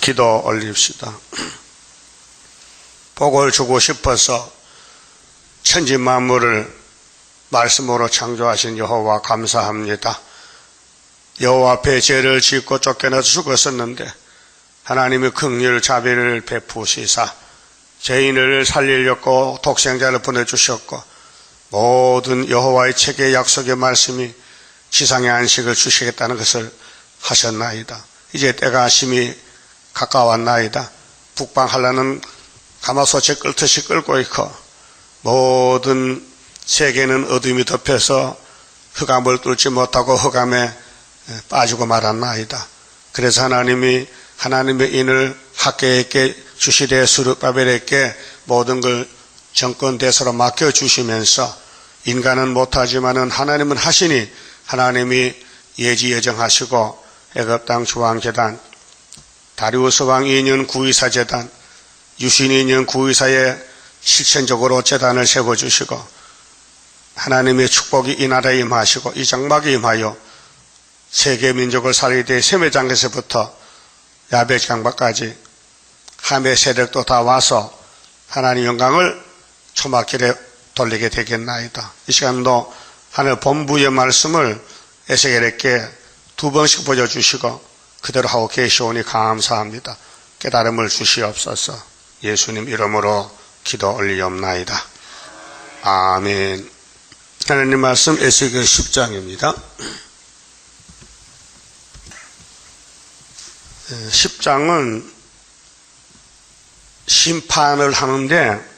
기도 올립시다. 복을 주고 싶어서 천지 만물을 말씀으로 창조하신 여호와 감사합니다. 여호와 앞에 죄를 짓고 쫓겨나 죽었었는데 하나님의 긍휼 자비를 베푸시사 죄인을 살리려고 독생자를 보내주셨고 모든 여호와의 책의 약속의 말씀이 지상의 안식을 주시겠다는 것을 하셨나이다. 이제 때가 심히 가까웠나이다. 북방한란은 가마솥에 끓듯이 끓고 있고 모든 세계는 어둠이 덮여서 흑암을 뚫지 못하고 흑암에 빠지고 말았나이다. 그래서 하나님이 하나님의 인을 학계에게 주시되 스룹바벨에게 모든 걸 정권 대서로 맡겨주시면서 인간은 못하지만은 하나님은 하시니 하나님이 예지 예정하시고 애굽 땅 주왕재단, 다리우스 왕 2년 구의사 재단, 유신 2년 구의사에 실천적으로 재단을 세워주시고 하나님의 축복이 이 나라에 임하시고 이 장막에 임하여 세계 민족을 살리되 세매장에서부터 야벳 장막까지 함의 세력도 다 와서 하나님 영광을 초막길에 돌리게 되겠나이다. 이 시간도 하늘 본부의 말씀을 에스겔에게 2번씩 보여주시고 그대로 하고 계시오니 감사합니다. 깨달음을 주시옵소서. 예수님 이름으로 기도 올리옵나이다. 아멘. 하나님 말씀 에스겔 10장입니다. 10장은 심판을 하는데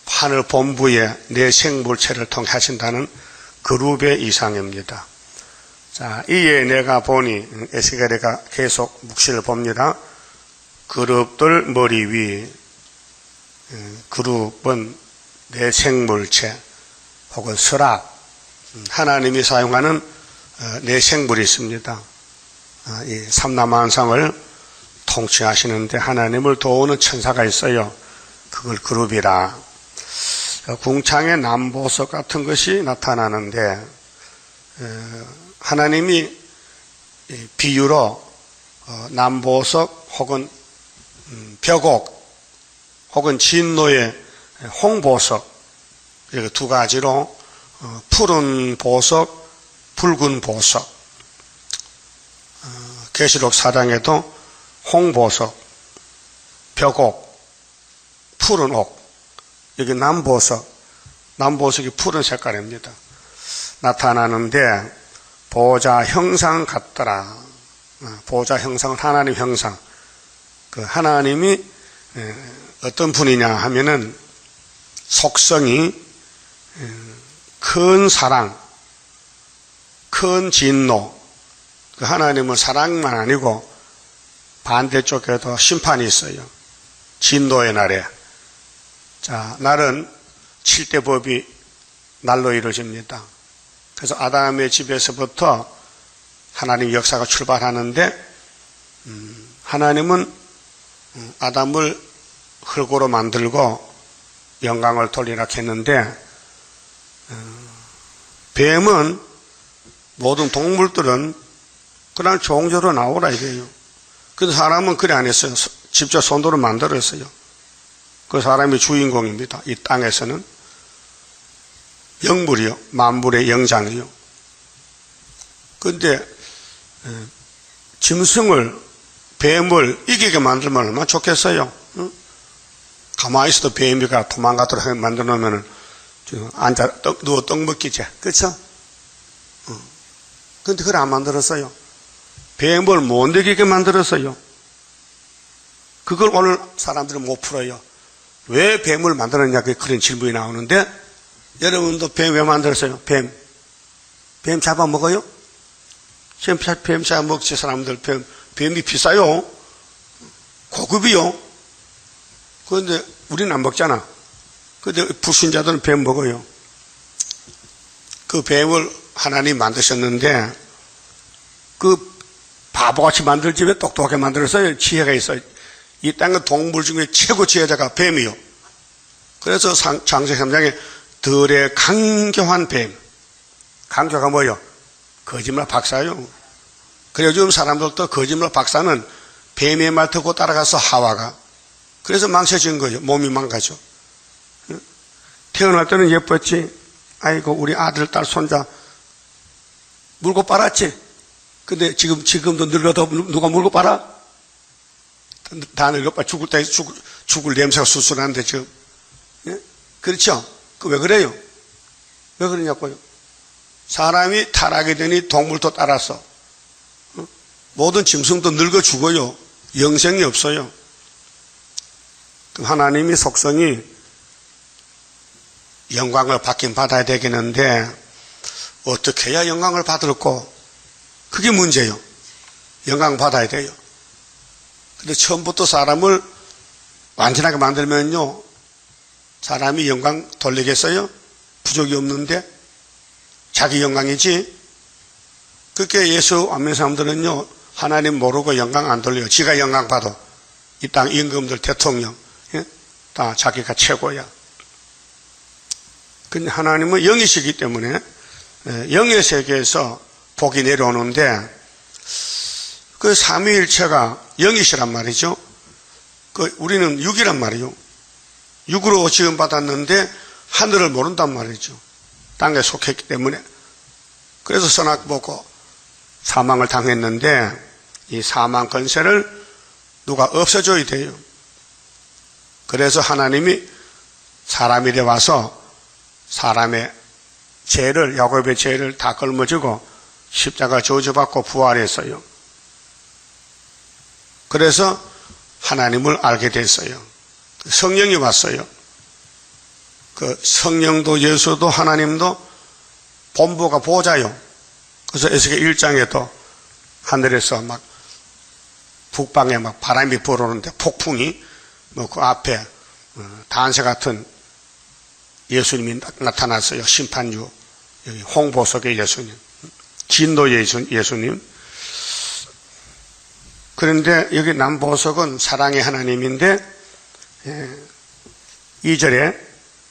하늘 본부에 내 생물체를 통해 하신다는 그룹의 이상입니다. 자, 이에 내가 보니 에스겔이가 계속 묵시를 봅니다. 그룹들 머리 위 그룹은 내 생물체 혹은 설악 하나님이 사용하는 내 생물이 있습니다. 이 삼라만상을 통치하시는데 하나님을 도우는 천사가 있어요. 그걸 그룹이라. 궁창의 남보석 같은 것이 나타나는데 하나님이 비유로 남보석 혹은 벽옥 혹은 진노의 홍보석 이렇게 두 가지로 푸른 보석, 붉은 보석 계시록 4장에도 홍보석, 벽옥, 푸른 옥 여기 남보석, 남보석이 푸른 색깔입니다. 나타나는데 보좌 형상 같더라. 보좌 형상은 하나님 형상. 그 하나님이 어떤 분이냐 하면은 속성이 큰 사랑, 큰 진노. 그 하나님은 사랑만 아니고 반대쪽에도 심판이 있어요. 진노의 날에. 자, 날은 7대 법이 날로 이루어집니다. 그래서 아담의 집에서부터 하나님 역사가 출발하는데 하나님은 아담을 흙으로 만들고 영광을 돌리라 했는데 뱀은 모든 동물들은 그냥 종조로 나오라 이거예요. 그래서 사람은 그래 안 했어요. 직접 손으로 만들었어요. 그 사람이 주인공입니다. 이 땅에서는 영물이요. 만물의 영장이요. 그런데 짐승을 뱀을 이기게 만들면 얼마나 좋겠어요. 응? 가만히 있어도 뱀이가 도망가도록 만들어 놓으면 앉아 누워 떡 먹기지. 그렇죠? 그런데 그걸 안 만들었어요. 뱀을 못 이기게 만들었어요. 그걸 오늘 사람들은 못 풀어요. 왜 뱀을 만들었냐 그런 질문이 나오는데 여러분도 뱀 왜 만들었어요? 뱀 잡아먹어요? 뱀 잡아먹지 사람들 뱀이 비싸요. 고급이요. 그런데 우리는 안 먹잖아. 그런데 불신자들은 뱀 먹어요. 그 뱀을 하나님 만드셨는데 그 바보같이 만들지 왜 똑똑하게 만들었어요? 지혜가 있어요. 이 땅의 동물 중에 최고 지혜자가 뱀이요. 그래서 창세기 3장에 들의 강교한 뱀. 강교가 뭐예요? 거짓말 박사요. 그래서 요즘 사람들도 거짓말 박사는 뱀의 말 듣고 따라가서 하와가. 그래서 망쳐진 거예요. 몸이 망가져. 태어날 때는 예뻤지. 아이고 우리 아들, 딸, 손자 물고 빨았지. 근데 지금도 늙어도 누가 물고 빨아? 다 늙어봐. 죽을 때 죽을 냄새가 수술하는데 지금. 예? 그렇죠? 왜 그래요? 왜 그러냐고요? 사람이 타락이 되니 동물도 따라서. 모든 짐승도 늙어 죽어요. 영생이 없어요. 그럼 하나님이 속성이 영광을 받긴 받아야 되겠는데 어떻게 해야 영광을 받을까? 그게 문제예요. 영광 받아야 돼요. 근데 처음부터 사람을 완전하게 만들면요, 사람이 영광 돌리겠어요? 부족이 없는데 자기 영광이지. 그렇게 예수 안 믿는 사람들은요, 하나님 모르고 영광 안 돌려요. 지가 영광 받아. 이 땅 임금들, 대통령, 예? 다 자기가 최고야. 근데 하나님은 영이시기 때문에 영의 세계에서 복이 내려오는데 그 삼위일체가 영이시란 말이죠. 우리는 육이란 말이요. 육으로 지음 받았는데 하늘을 모른단 말이죠. 땅에 속했기 때문에. 그래서 선악 보고 사망을 당했는데 이 사망 권세를 누가 없애줘야 돼요. 그래서 하나님이 사람이 되어 와서 사람의 죄를, 야곱의 죄를 다 걸머지고 십자가 저주받고 부활했어요. 그래서 하나님을 알게 됐어요. 성령이 왔어요. 그 성령도 예수도 하나님도 본부가 보좌요. 그래서 에스겔 1장에도 하늘에서 막 북방에 막 바람이 불어오는데 폭풍이 뭐 그 앞에 단새 같은 예수님이 나타났어요. 심판유, 여기 홍보석의 예수님, 진노의 예수님. 그런데 여기 남보석은 사랑의 하나님인데 2절에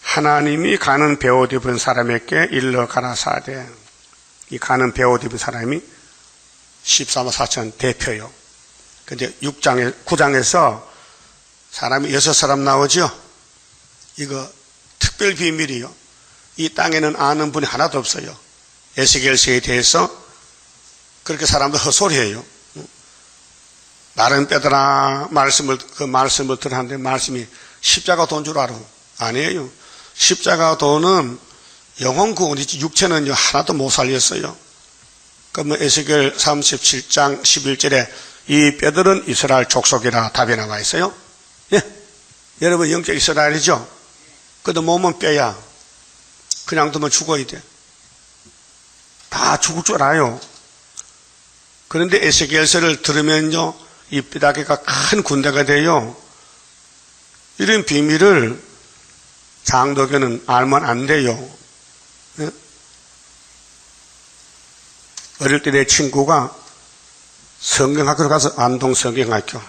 하나님이 가는 베옷 입은 사람에게 일러 가라사대. 이 가는 베옷 입은 사람이 14만 4천 대표요. 근데 9장에서 사람이 6사람 나오죠. 이거 특별 비밀이요. 이 땅에는 아는 분이 하나도 없어요. 에스겔서에 대해서. 그렇게 사람들 헛소리해요. 나는 빼더라 그 말씀을 들었는데 말씀이 십자가 돈 줄 알아? 아니에요. 십자가 돈은 영혼 구원이지 육체는요 하나도 못 살렸어요. 그러면 에스겔 37장 11절에 이 뼈들은 이스라엘 족속이라 답이 나와 있어요. 예? 여러분 영적 이스라엘이죠? 근데 몸은 뼈야. 그냥 두면 죽어야 돼. 다 죽을 줄 알아요. 그런데 에스겔서를 들으면요 이 뼈다귀가 큰 군대가 돼요. 이런 비밀을 장도교는 알면 안 돼요. 예? 어릴 때 내 친구가 성경학교로 가서 안동 성경학교,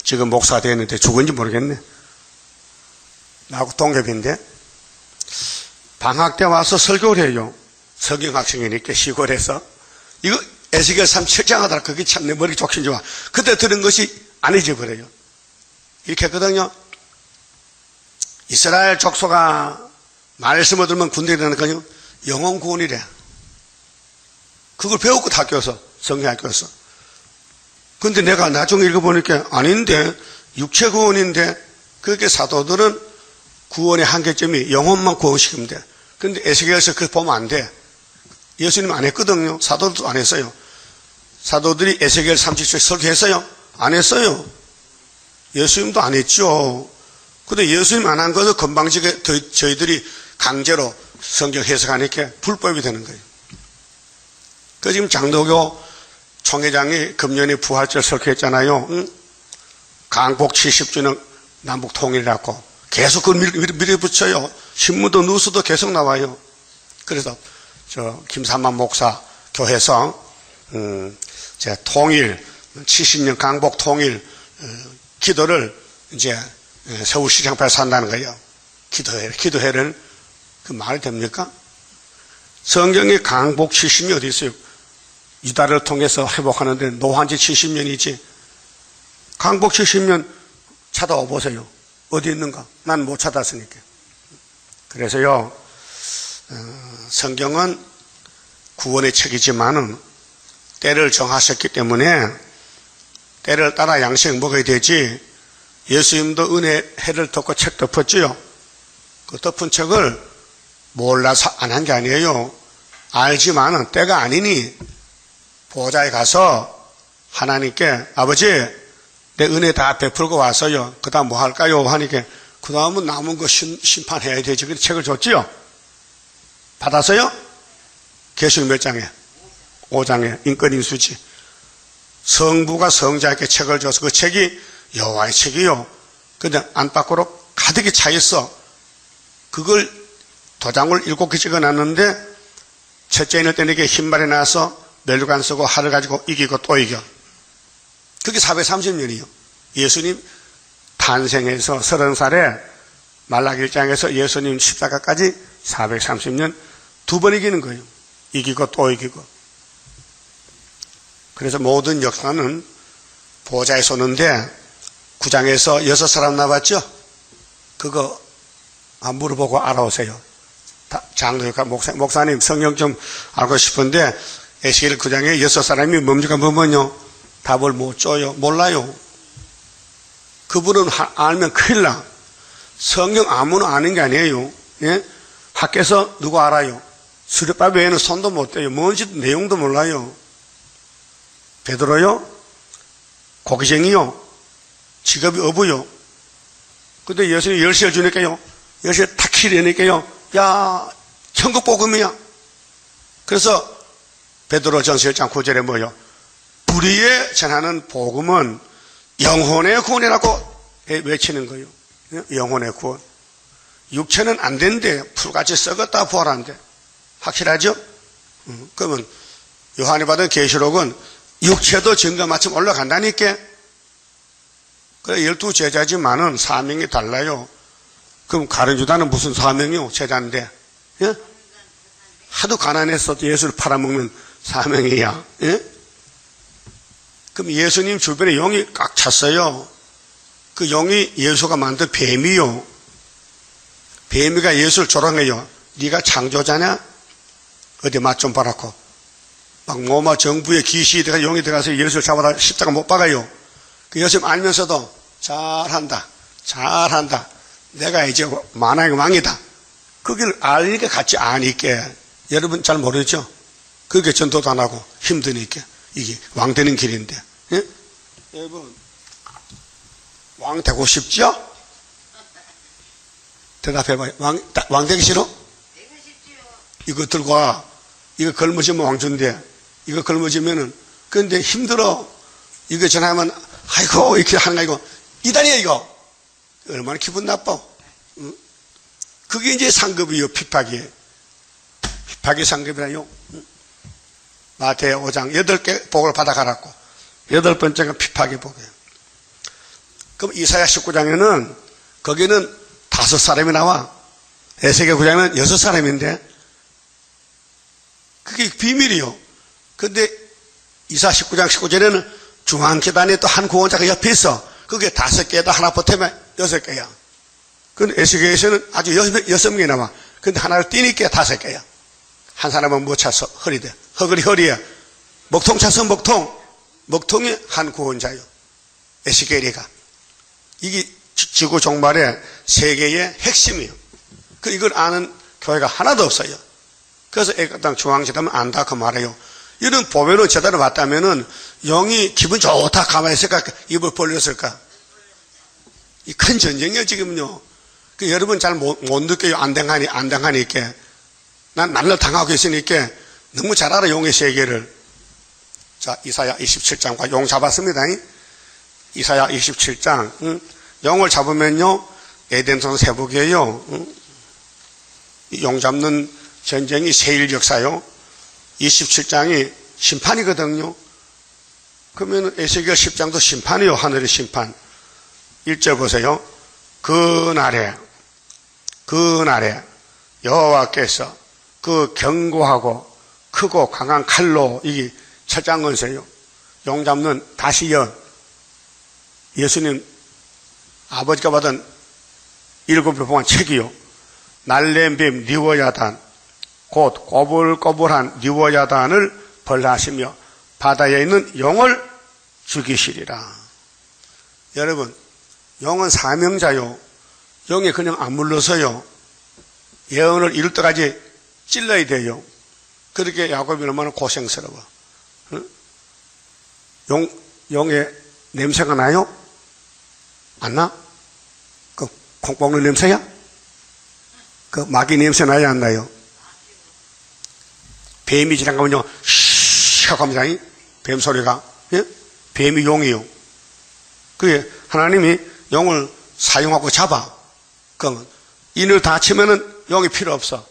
지금 목사 되었는데 죽은지 모르겠네. 나하고 동갑인데 방학 때 와서 설교를 해요. 성경학생이니까 시골에서. 이거 에스겔 37장 하더라. 그게 참 내 머리 좋긴 좋아. 그때 들은 것이 안 잊어버려요. 이렇게 했거든요. 이스라엘 족속아, 말씀을 들으면 군대에 되는 거요 영혼 구원이래. 그걸 배웠고 학교에서, 성경학교에서. 근데 내가 나중에 읽어보니까 아닌데 육체 구원인데 그렇게 사도들은 구원의 한계점이 영혼만 구원시키면 돼. 근데 에스겔에서 그거 보면 안 돼. 예수님 안 했거든요. 사도들도 안 했어요. 사도들이 에스겔 37절 설교했어요? 안 했어요. 예수님도 안 했죠. 근데 예수님 안 한 것을 건방지게 저희들이 강제로 성경 해석하니까 불법이 되는 거예요. 그 지금 장로교 총회장이 금년에 부활절 설교했잖아요. 응? 강복 70주년 남북 통일이라고 계속 그걸 밀어붙여요. 신문도 뉴스도 계속 나와요. 그래서 김삼만 목사 교회에서 통일 70년 강복 통일 기도를 이제 서울시장파에서 한다는 거예요. 기도회를 그 말이 됩니까? 성경에 강복 70년이 어디 있어요? 유다를 통해서 회복하는데 노한지 70년이지. 강복 70년 찾아와 보세요. 어디 있는가? 난 못 찾았으니까. 그래서요, 성경은 구원의 책이지만은 때를 정하셨기 때문에 때를 따라 양식 먹어야 되지. 예수님도 은혜 해를 덮고 책 덮었지요. 그 덮은 책을 몰라서 안 한 게 아니에요. 알지만은 때가 아니니 보좌에 가서 하나님께 아버지 내 은혜 다 베풀고 왔어요. 그 다음 뭐 할까요? 하니까 그 다음은 남은 거 심판해야 되지. 그래서 책을 줬지요. 받았어요? 계시록 몇 장에? 5장에 인권인수지. 성부가 성자에게 책을 줘서 그 책이 여호와의 책이요. 근데 안팎으로 가득히 차 있어. 그걸 도장을 7개 찍어놨는데 첫째 인을 때내게 흰말이 나서 멸류관 쓰고 활을 가지고 이기고 또 이겨. 그게 430년이요. 예수님 탄생해서 30살에 말라기 1장에서 예수님 십자가까지 430년 2번 이기는 거예요. 이기고 또 이기고. 그래서 모든 역사는 보좌에 쏘는데 9장에서 6사람 나왔죠? 그거 한번 물어보고 알아오세요. 장로역학 목사님 성경 좀 알고 싶은데 에스겔 9장에 6사람이 뭡니까 뭐뭐요? 답을 못 줘요. 몰라요. 그분은 알면 큰일 나. 성경 아무나 아는 게 아니에요. 예? 학교에서 누구 알아요? 수렵밥 외에는 손도 못 대요. 뭔지 내용도 몰라요. 베드로요? 고기쟁이요? 직업이 어부요? 근데 예수님이 10시를 주니까요. 10시에 탁 키려니까요. 야, 천국 복음이야. 그래서 베드로 전서 1장 9절에 뭐요? 불의에 전하는 복음은 영혼의 구원이라고 외치는 거예요. 영혼의 구원. 육체는 안 된대. 풀같이 썩었다 부활한대. 확실하죠? 그러면 요한이 받은 계시록은 육체도 증거 마침 올라간다니까. 그래 12제자지만은 사명이 달라요. 그럼 가룟유다는 무슨 사명이요? 제자인데. 예? 하도 가난해서 예수를 팔아먹는 사명이야. 예? 그럼 예수님 주변에 용이 꽉 찼어요. 그 용이 예수가 만든 뱀이요. 뱀이가 예수를 조롱해요. 네가 창조자냐? 어디 맛 좀 봐라고. 막 로마 정부의 기시에 들어가 용이 들어가서 예수를 잡아다 십자가 못 박아요. 그 예수님 알면서도 잘한다. 잘한다. 내가 이제 만왕의 왕이다. 그걸 알니까 같이 아니까. 여러분 잘 모르죠? 그게 전도도 안 하고 힘드니까. 이게 왕 되는 길인데. 예? 여러분 왕 되고 싶죠? 대답해봐요. 왕 되기 싫어? 이거 들고 와. 이거 걸머지면 왕준대. 이거 걸머지면은 근데 힘들어. 이거 전화하면 아이고 이렇게 하는 거 아니고 이단이야 이거. 얼마나 기분 나빠. 응? 그게 이제 상급이요. 핍박이에요. 핍박이 상급이라요. 응? 마태오 5장 8개 복을 받아가라고. 8번째가 핍박의 복이에요. 그럼 이사야 19장에는 거기는 5사람이 나와. 에스겔 9장에는 6사람인데 그게 비밀이요. 근데 이사 19장 19절에는 중앙계단에 또 한 구원자가 옆에 있어. 그게 5개에다 하나 보태면 6개야. 근데 에스겔에서는 아주 6명이 나와. 근데 하나를 띄니까 5개야. 한 사람은 못 차서 허리대. 허거리 허리에. 먹통 차서 먹통. 먹통이 한 구원자요. 에스겔이가. 이게 지구 종말의 세계의 핵심이에요. 이걸 아는 교회가 하나도 없어요. 그래서 애가당 중앙제다면 안다 그 말이에요. 이런 보배로 제대로 봤다면은 영이 기분 좋다 가만히 있을까? 입을 벌렸을까? 이 큰 전쟁이에요 지금요. 여러분 잘 못 느껴요. 안 당하니까. 난 날로 당하고 있으니까 너무 잘 알아 용의 세계를. 자 이사야 27장과 용 잡았습니다. 이사야 27장. 응? 용을 잡으면요 에덴성 세복이에요. 응? 용 잡는 전쟁이 세일 역사요. 27장이 심판이거든요. 그러면 에스겔 10장도 심판이요. 하늘의 심판. 1절 보세요. 그날에 여호와께서 그 견고하고 크고 강한 칼로 이게 철장건세요. 용 잡는 다시연 예수님 아버지가 받은 7배 봉한 책이요. 날렘뱀 니워야단 곧 꼬불꼬불한 니워야단을 벌하시며 바다에 있는 용을 죽이시리라. 여러분, 용은 사명자요. 용이 그냥 안 물러서요. 예언을 이룰 때까지 찔러야 돼요. 그렇게 야곱이 얼마나 고생스러워. 용의 냄새가 나요? 안 나? 그 콩 볶는 냄새야? 그 마귀 냄새 나요? 안 나요? 뱀이 지나가면요, 슉 합니다. 뱀 소리가. 예? 뱀이 용이요. 그게 하나님이 용을 사용하고 잡아. 그 인을 다 치면은 용이 필요 없어.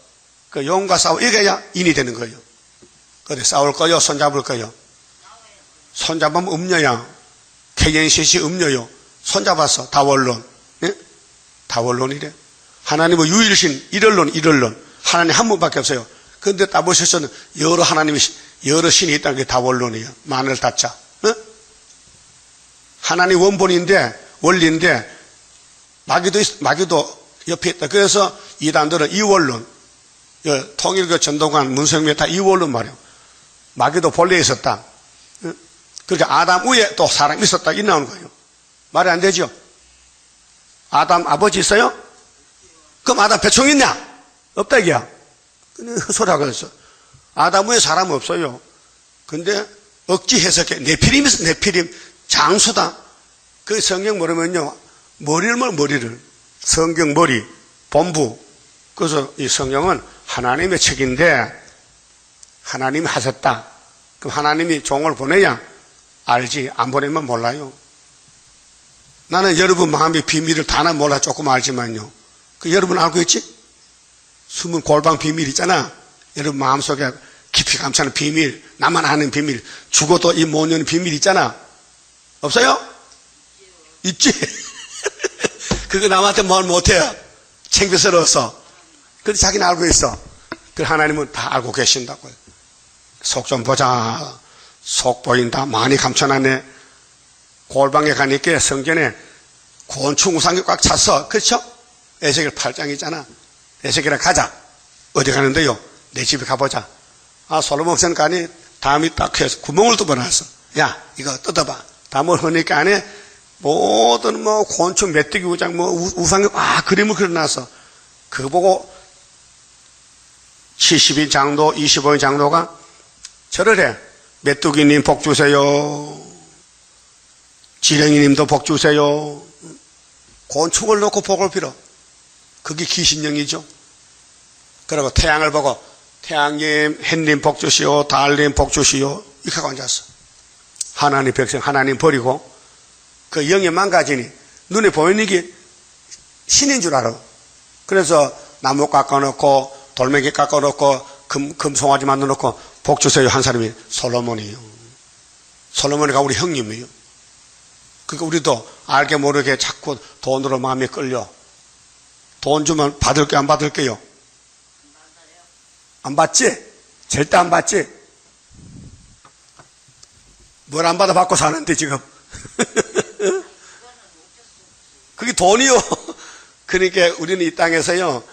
그 용과 싸워 이겨야 인이 되는 거예요. 그래 싸울 거요? 손잡을 거요? 손잡으면 음녀야. 개견시시 음녀요. 손잡았어. 다원론. 예? 다원론이래. 하나님은 유일신, 일언론. 하나님 한 분밖에 없어요. 그런데 따보셔서는 여러 신이 있다는 게 다원론이에요. 만을 닫자. 어? 하나님 원리인데, 마귀도 옆에 있다. 그래서 이단들은 이원론, 통일교 전도관 문성명 다 이원론 말이에요. 마귀도 본래에 있었다. 그러니까 아담 위에 또 사람이 있었다. 이 나오는 거예요. 말이 안 되죠? 아담 아버지 있어요? 그럼 아담 배총 있냐? 없다, 이게야. 헛소리하고 그랬어. 아담 위에 사람 없어요. 근데 억지 해석해. 네피림 있어, 네피림. 장수다. 그 성경 모르면요. 머리를. 성경 머리, 본부. 그래서 이 성경은 하나님의 책인데, 하나님이 하셨다. 그럼 하나님이 종을 보내야 알지. 안 보내면 몰라요. 나는 여러분 마음의 비밀을 다나 몰라 조금 알지만요. 그 여러분 알고 있지? 숨은 골방 비밀 있잖아. 여러분 마음속에 깊이 감추는 비밀, 나만 아는 비밀, 죽어도 이 못 여는 비밀 있잖아. 없어요? 있지? 그거 남한테 뭘 못해요. 창피스러워서. 근데 자기는 알고 있어. 그 하나님은 다 알고 계신다고요. 속 좀 보자. 속 보인다. 많이 감춰놨네. 골방에 가니까 성전에 곤충 우상이 꽉 찼어. 그렇죠? 에스겔 8장 있잖아. 에스겔아 가자. 어디 가는데요? 내 집에 가보자. 아, 솔로몬 선 가니 담이 딱 해서 구멍을 뚫어놨어. 야, 이거 뜯어봐. 담을 하니까 안에 모든 곤충, 메뚜기 우장, 우상이 그림을 그려놨어. 그거 보고 70인 장도, 25인 장도가 절을 해. 메뚜기님 복 주세요. 지렁이님도 복 주세요. 곤충을 놓고 복을 빌어. 그게 귀신령이죠. 그리고 태양을 보고 태양님, 햇님 복 주시오, 달님 복 주시오. 이렇게 하고 앉았어. 하나님 백성, 하나님 버리고 그 영이 망가지니 눈에 보이는 게 신인 줄 알아. 그래서 나무 깎아놓고 돌멩이 깎아놓고 금송아지 만들어놓고 복 주세요 한 사람이 솔로몬이에요. 솔로몬이가 우리 형님이에요. 그러니까 우리도 알게 모르게 자꾸 돈으로 마음이 끌려. 돈 주면 받을게 안 받을게요? 안 받지? 절대 안 받지? 뭘 안 받아 받고 사는데 지금. 그게 돈이요. 그러니까 우리는 이 땅에서요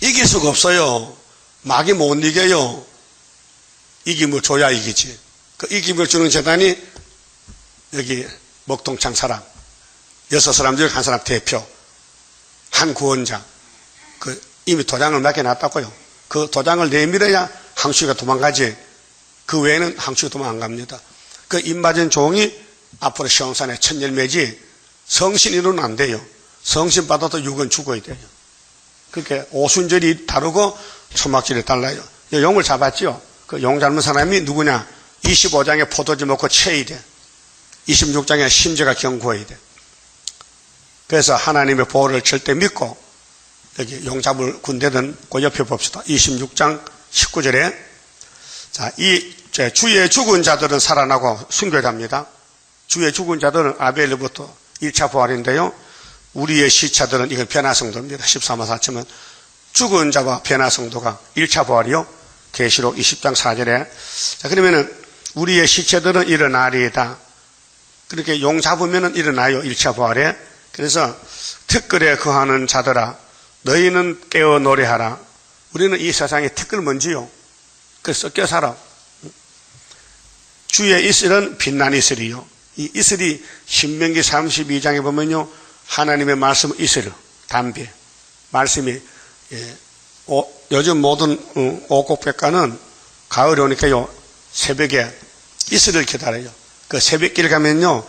이길 수가 없어요. 마귀 못 이겨요. 이김을 줘야 이기지. 그 이김을 주는 재단이 여기 먹동창 사람 6사람 중에 한 사람 대표, 한 구원자. 그 이미 도장을 맡겨놨다고요. 그 도장을 내밀어야 항수가 도망가지. 그 외에는 항수가 도망 안 갑니다. 그 입맞은 종이 앞으로 시험산에 첫 열매지. 성신이로는 안 돼요. 성신 받아도 육은 죽어야 돼요. 그렇게 오순절이 다르고 초막절이 달라요. 용을 잡았죠. 그 용 잡는 사람이 누구냐? 25장에 포도주 먹고 채야 돼. 26장에 심지가 경고해야 돼. 그래서 하나님의 보호를 절대 믿고 여기 용 잡을 군대는 그 옆에 봅시다. 26장 19절에 자, 주의 죽은 자들은 살아나고 순교합니다. 주의 죽은 자들은 아벨로부터 1차 부활인데요. 우리의 시차들은 이건 변화성도입니다. 13만 4천은 죽은 자와 변화성도가 1차 부활이요. 계시록 20장 4절에 자, 그러면은 우리의 시체들은 일어나리이다. 그렇게 용 잡으면 일어나요. 1차 부활에. 그래서 특글에 거하는 자들아 너희는 깨어 노래하라. 우리는 이 세상에 특글 뭔지요? 그래서 섞여 살아. 주의 이슬은 빛난 이슬이요. 이 이슬이 신명기 32장에 보면요. 하나님의 말씀은 이슬, 담배. 말씀이, 요즘 모든 오곡백과는 가을이 오니까요. 새벽에 이슬을 기다려요. 그 새벽길 가면요.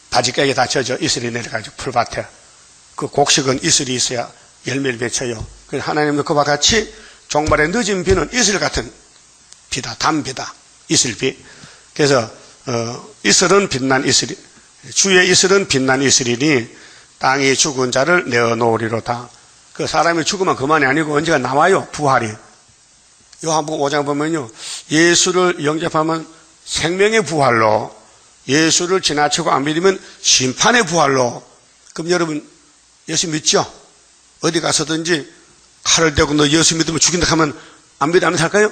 바지가게 다 젖어 이슬이 내려가지고 풀밭에. 그 곡식은 이슬이 있어야 열매를 맺혀요. 그래서 하나님도 그와 같이 종말의 늦은 비는 이슬 같은 비다. 담비다. 이슬비. 그래서 이슬은 빛난 이슬이 주의 이슬은 빛난 이슬이니 땅이 죽은 자를 내어놓으리로다. 그 사람이 죽으면 그만이 아니고 언제가 나와요. 부활이. 요한복음 5장 보면요. 예수를 영접하면 생명의 부활로, 예수를 지나치고 안 믿으면 심판의 부활로. 그럼 여러분 예수 믿죠? 어디 가서든지 칼을 대고 너 예수 믿으면 죽인다 하면 안 믿어 안 살까요?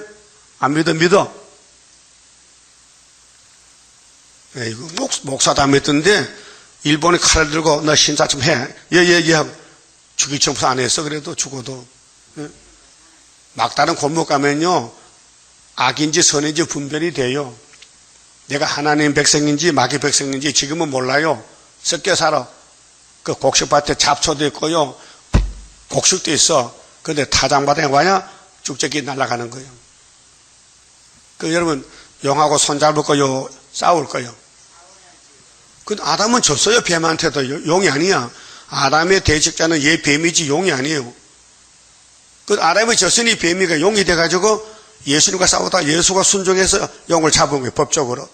안 믿어 믿어. 이거 목사도 안 믿던데 일본이 칼을 들고 너 신사 좀 해. 예 하고 죽일 청소 안 했어. 그래도 죽어도. 막다른 골목 가면요. 악인지 선인지 분별이 돼요. 내가 하나님 백성인지 마귀 백성인지 지금은 몰라요. 섞여 살아. 그 곡식밭에 잡초도 있고요. 곡식도 있어. 근데 타장바닥에 와야 쭉저기 날아가는 거예요. 그 여러분 용하고 손잡을 거요? 싸울 거요? 근데 아담은 졌어요. 뱀한테도. 용이 아니야. 아담의 대적자는 얘 뱀이지 용이 아니에요. 그 아담이 졌으니 뱀이가 용이 돼가지고 예수님과 싸우다 예수가 순종해서 용을 잡은 거예요. 법적으로.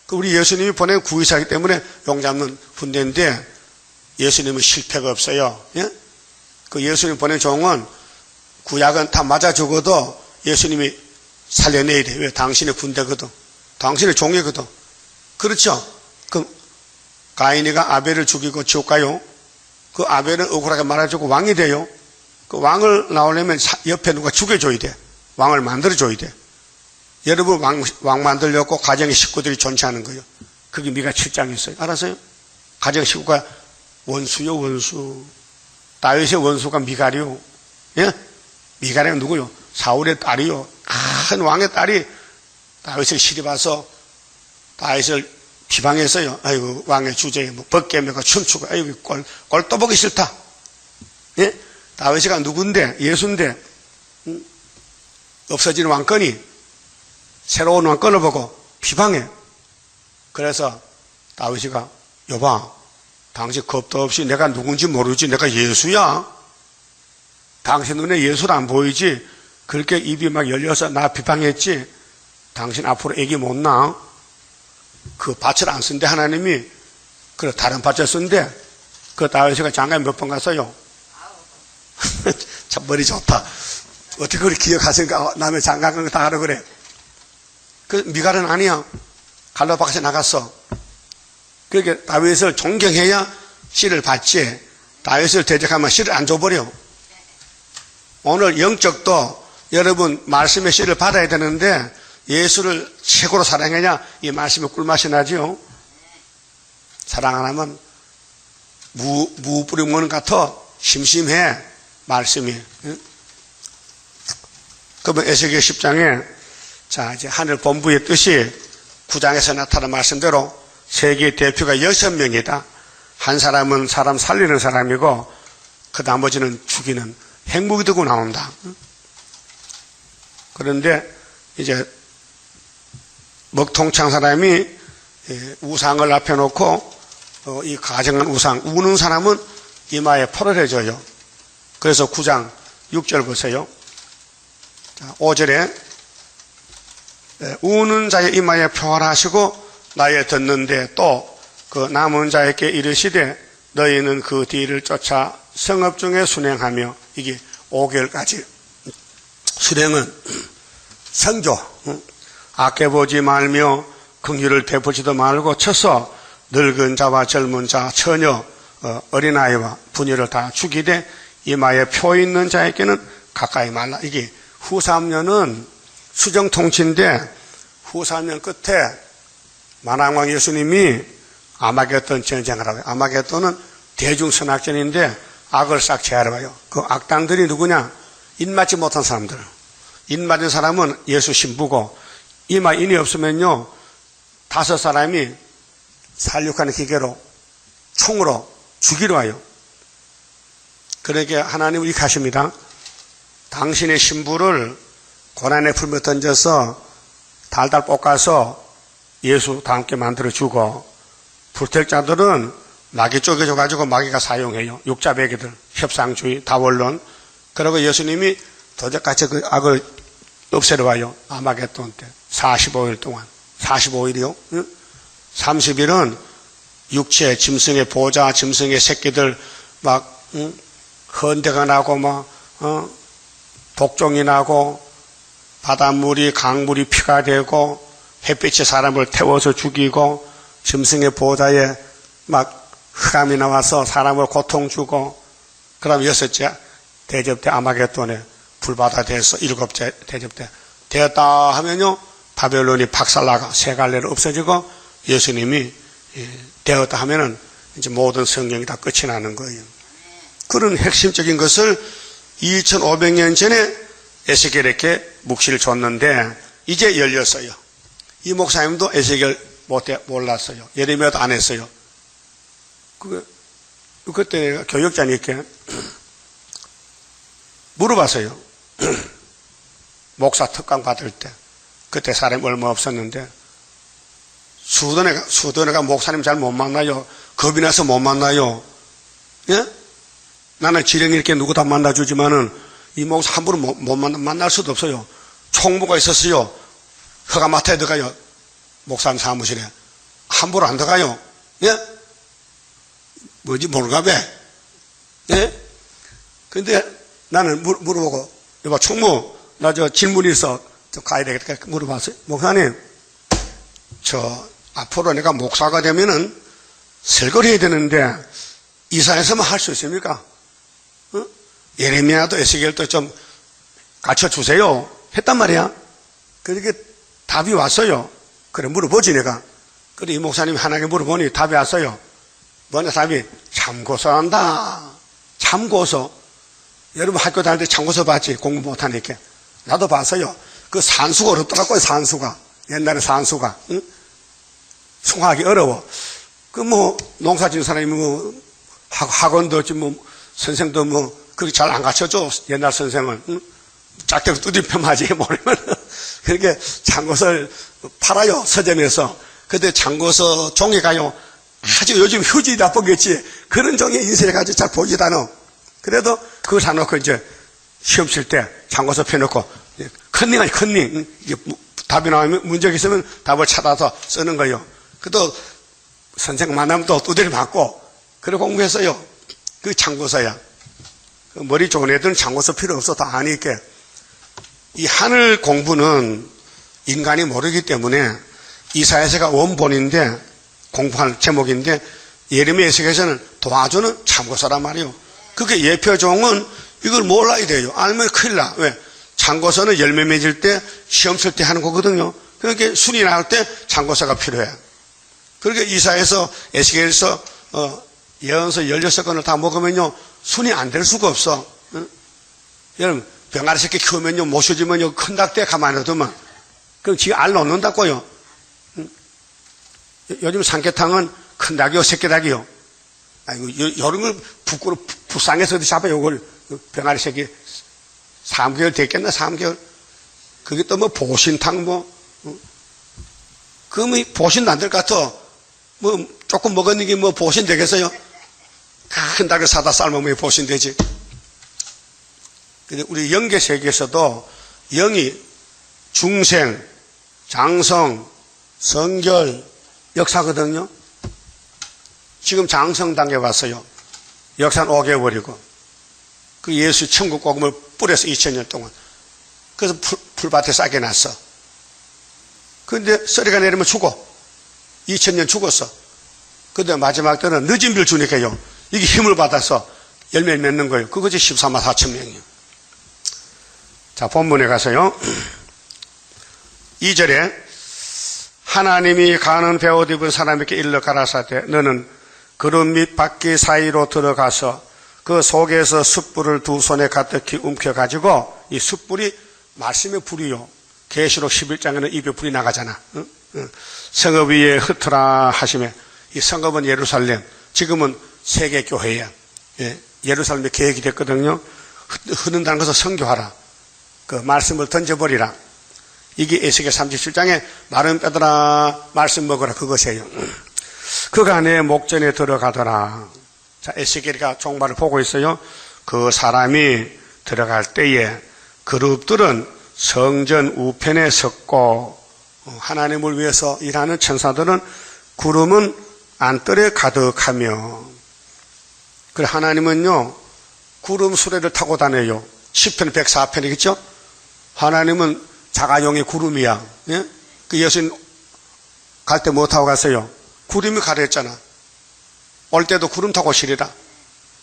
그 우리 예수님이 보낸 구의사이기 때문에 용 잡는 군대인데 예수님은 실패가 없어요. 예? 그 예수님 보낸 종은 구약은 다 맞아 죽어도 예수님이 살려내야 돼. 왜? 당신의 군대거든. 당신의 종이거든. 그렇죠? 그럼 가인이가 아벨을 죽이고 지옥 가요. 그 아벨은 억울하게 말해주고 왕이 돼요. 그 왕을 나오려면 옆에 누가 죽여줘야 돼. 왕을 만들어줘야 돼. 여러분 왕 만들려고 가정의 식구들이 존치하는 거예요. 그게 미가 7장에 있어요. 알았어요? 가정 식구가 원수요 원수. 다윗의 원수가 미갈이요. 예? 미갈이가 누구요? 사울의 딸이요. 큰 왕의 딸이 다윗을 시집와서 다윗을 비방했어요. 아이고 왕의 주제에 뭐 벗게 매고 춤추고 아이고 꼴 또 보기 싫다. 예? 다윗이가 누군데? 예수인데 없어지는 왕권이 새로운 왕권을 보고 비방해. 그래서 다윗이가 여봐 당신 겁도 없이 내가 누군지 모르지 내가 예수야. 당신 눈에 예수는 안 보이지. 그렇게 입이 막 열려서 나 비방했지. 당신 앞으로 애기 못 낳아. 그 밭을 안 쓴데 하나님이 그래 다른 밭을 쓴데 그 다윗이가 장가에 몇 번 갔어요? 참 머리 좋다. 어떻게 그렇게 기억하세요? 남의 장가 간 거 다 하라 그래. 그 미갈은 아니야. 갈로 밖에 나갔어. 그렇게 다윗을 존경해야 씨를 받지. 다윗을 대적하면 씨를 안 줘버려. 오늘 영적도 여러분 말씀의 씨를 받아야 되는데 예수를 최고로 사랑해야 이 말씀에 꿀맛이 나죠. 사랑 안 하면 무 뿌리 먹는 것 같아. 심심해 말씀이. 그러면 에스겔 10장에 자 이제 하늘 본부의 뜻이 9장에서 나타난 말씀대로 세계 대표가 6명이다. 한 사람은 사람 살리는 사람이고 그 나머지는 죽이는 핵무기 들고 나온다. 그런데 이제 먹통창 사람이 우상을 앞에 놓고 이 가정한 우상 우는 사람은 이마에 포를 해줘요. 그래서 9장 6절 보세요. 5절에 우는 자의 이마에 표를 하시고 나의 듣는데 또 그 남은 자에게 이르시되 너희는 그 뒤를 쫓아 성읍 중에 순행하며 이게 5개월까지 순행은 성조 아껴보지 말며 긍휼을 베푸지도 말고 쳐서 늙은 자와 젊은 자 처녀 어린아이와 부녀를 다 죽이되 이마에 표 있는 자에게는 가까이 말라. 이게 후 3년은 수정통치인데 후 3년 끝에 만왕왕 예수님이 아마겟돈 전쟁을 하고요. 아마겟돈은 대중선악전인데 악을 싹 제하러가요. 그 악당들이 누구냐? 입맞지 못한 사람들. 입맞은 사람은 예수 신부고, 이마 인이 없으면요, 5사람이 살육하는 기계로 총으로 죽이러 와요. 그러게 하나님은 이렇게 하십니다. 당신의 신부를 고난의 풀며 던져서 달달 볶아서 예수 다 함께 만들어주고, 불택자들은 마귀 쪼개져가지고 마귀가 사용해요. 육자배기들, 협상주의, 다원론. 그리고 예수님이 도적같이 그 악을 없애러 와요. 아마겟돈 때. 45일 동안. 45일이요. 30일은 육체, 짐승의 보자, 짐승의 새끼들 막 헌대가 나고 독종이 나고 바닷물이 강물이 피가 되고 햇빛이 사람을 태워서 죽이고 짐승의 보좌에 막 흑암이 나와서 사람을 고통 주고, 그 다음 6째 대접 때 아마겟돈에 불바다 돼서 7째 대접 때 되었다 하면요, 바벨론이 박살나가 세 갈래로 없어지고 예수님이 되었다 하면은 이제 모든 성경이 다 끝이 나는 거예요. 그런 핵심적인 것을 2500년 전에 에스겔에게 묵시를 줬는데 이제 열렸어요. 이 목사님도 에스겔 몰랐어요. 예레미야도 안 했어요. 그때 내가 교육자님께 물어봤어요. 목사 특강 받을 때. 그때 사람이 얼마 없었는데, 수도네가 목사님 잘 못 만나요. 겁이 나서 못 만나요. 예? 나는 지령 이렇게 누구 다 만나주지만은 이 목사 함부로 못 만날 수도 없어요. 총무가 있었어요. 허가마트에 들어가요. 목사님 사무실에. 함부로 안 들어가요. 예? 뭐지, 모르가 봐. 예? 근데 나는 물어보고, 여보, 총무, 나 저 질문이 있어. 저 가야 되겠다. 물어봤어요. 목사님, 앞으로 내가 목사가 되면은 설거리 해야 되는데, 이사에서만 할 수 있습니까? 예레미야도 에스겔도 좀 가르쳐 주세요. 했단 말이야. 그렇게 답이 왔어요. 그래, 물어보지, 내가. 그래, 이 목사님이 하나님께 물어보니 답이 왔어요. 뭐냐, 답이? 참고서한다. 참고서. 여러분 학교 다닐 때 참고서 봤지? 공부 못하니까. 나도 봤어요. 그 산수가 어렵더라고요, 산수가. 옛날에 산수가. 응? 송하기 어려워. 농사 지은 사람이 학원도 없지, 선생도 그렇게 잘 안 가르쳐줘. 옛날 선생은. 응? 짝대로 두들펴맞지, 모르면. 그렇게 참고서를 팔아요, 서점에서. 근데 참고서 종이 가요. 아주 요즘 휴지 나쁘겠지. 그런 종이 인쇄해가지고 잘 보지도 않아. 그래도 그거 사놓고 이제 시험 칠 때 참고서 펴놓고, 컨닝 아니, 컨닝. 답이 나오면 문제가 있으면 답을 찾아서 쓰는 거예요. 그래도 선생 만나면 또 두드려 맞고, 그래 공부했어요. 그 참고서야. 머리 좋은 애들은 참고서 필요 없어. 다 아니까. 이 하늘 공부는 인간이 모르기 때문에 이사야서가 원본인데 공부할 제목인데 예레미야 에스겔에서는 도와주는 참고서란 말이에요. 그게 예표종은 이걸 몰라야 돼요. 알면 큰일 나. 왜? 참고서는 열매 맺을 때 시험 칠 때 하는 거거든요. 그러니까 순위 나올 때 참고서가 필요해. 그러니까 이사야서 에스겔에서 예언서 16권을 다 먹으면요 순위 안 될 수가 없어. 응? 여러분 병아리 새끼 키우면요 모셔지면요 큰 닭대 가만히 두면 그럼 지가 알 놓는다고요. 응? 요즘 삼계탕은 큰 닭이요 새끼 닭이요. 아이고 이런 걸 부상해서 잡아요. 이걸 병아리 새끼 3개월 됐겠나 3개월. 그게 또 보신탕 그러면 보신도 안 될 것 같아. 조금 먹었는 게 보신 되겠어요? 큰 닭을 사다 삶으면 보신 되지. 근데 우리 영계 세계에서도 영이 중생, 장성, 성결, 역사거든요. 지금 장성 단계 왔어요. 역사는 5개월이고. 그 예수 천국 복음을 뿌려서 2000년 동안. 그래서 풀밭에 싹이 났어. 근데 썰이가 내리면 죽어. 2000년 죽었어. 근데 마지막 때는 늦은 비를 주니까요. 이게 힘을 받아서 열매를 맺는 거예요. 그것이 14만 4천 명이에요. 자, 본문에 가서요. 2절에 하나님이 가는 베옷 입은 사람에게 일러 가라사대 너는 구름 및 바퀴 사이로 들어가서 그 속에서 숯불을 두 손에 가득히 움켜가지고 이 숯불이 말씀의 불이요. 계시록 11장에는 입에 불이 나가잖아. 성읍 위에 흩어라 하시며 이 성읍은 예루살렘, 지금은 세계교회야. 예루살렘에 계획이 됐거든요. 흐른다는 것을 선교하라. 그 말씀을 던져버리라. 이게 에스겔 37장에 마른 뼈들아 말씀 먹어라 그것이에요. 그간에 목전에 들어가더라. 자, 에스겔이가 종말을 보고 있어요. 그 사람이 들어갈 때에 그룹들은 성전 우편에 섰고 하나님을 위해서 일하는 천사들은 구름은 안뜰에 가득하며 그래 하나님은요 구름 수레를 타고 다녀요. 시편 104편이겠죠? 하나님은 자가용의 구름이야. 예? 그 예수님 갈 때 뭐 타고 갔어요? 구름이 가랬잖아. 올 때도 구름 타고 오시리라.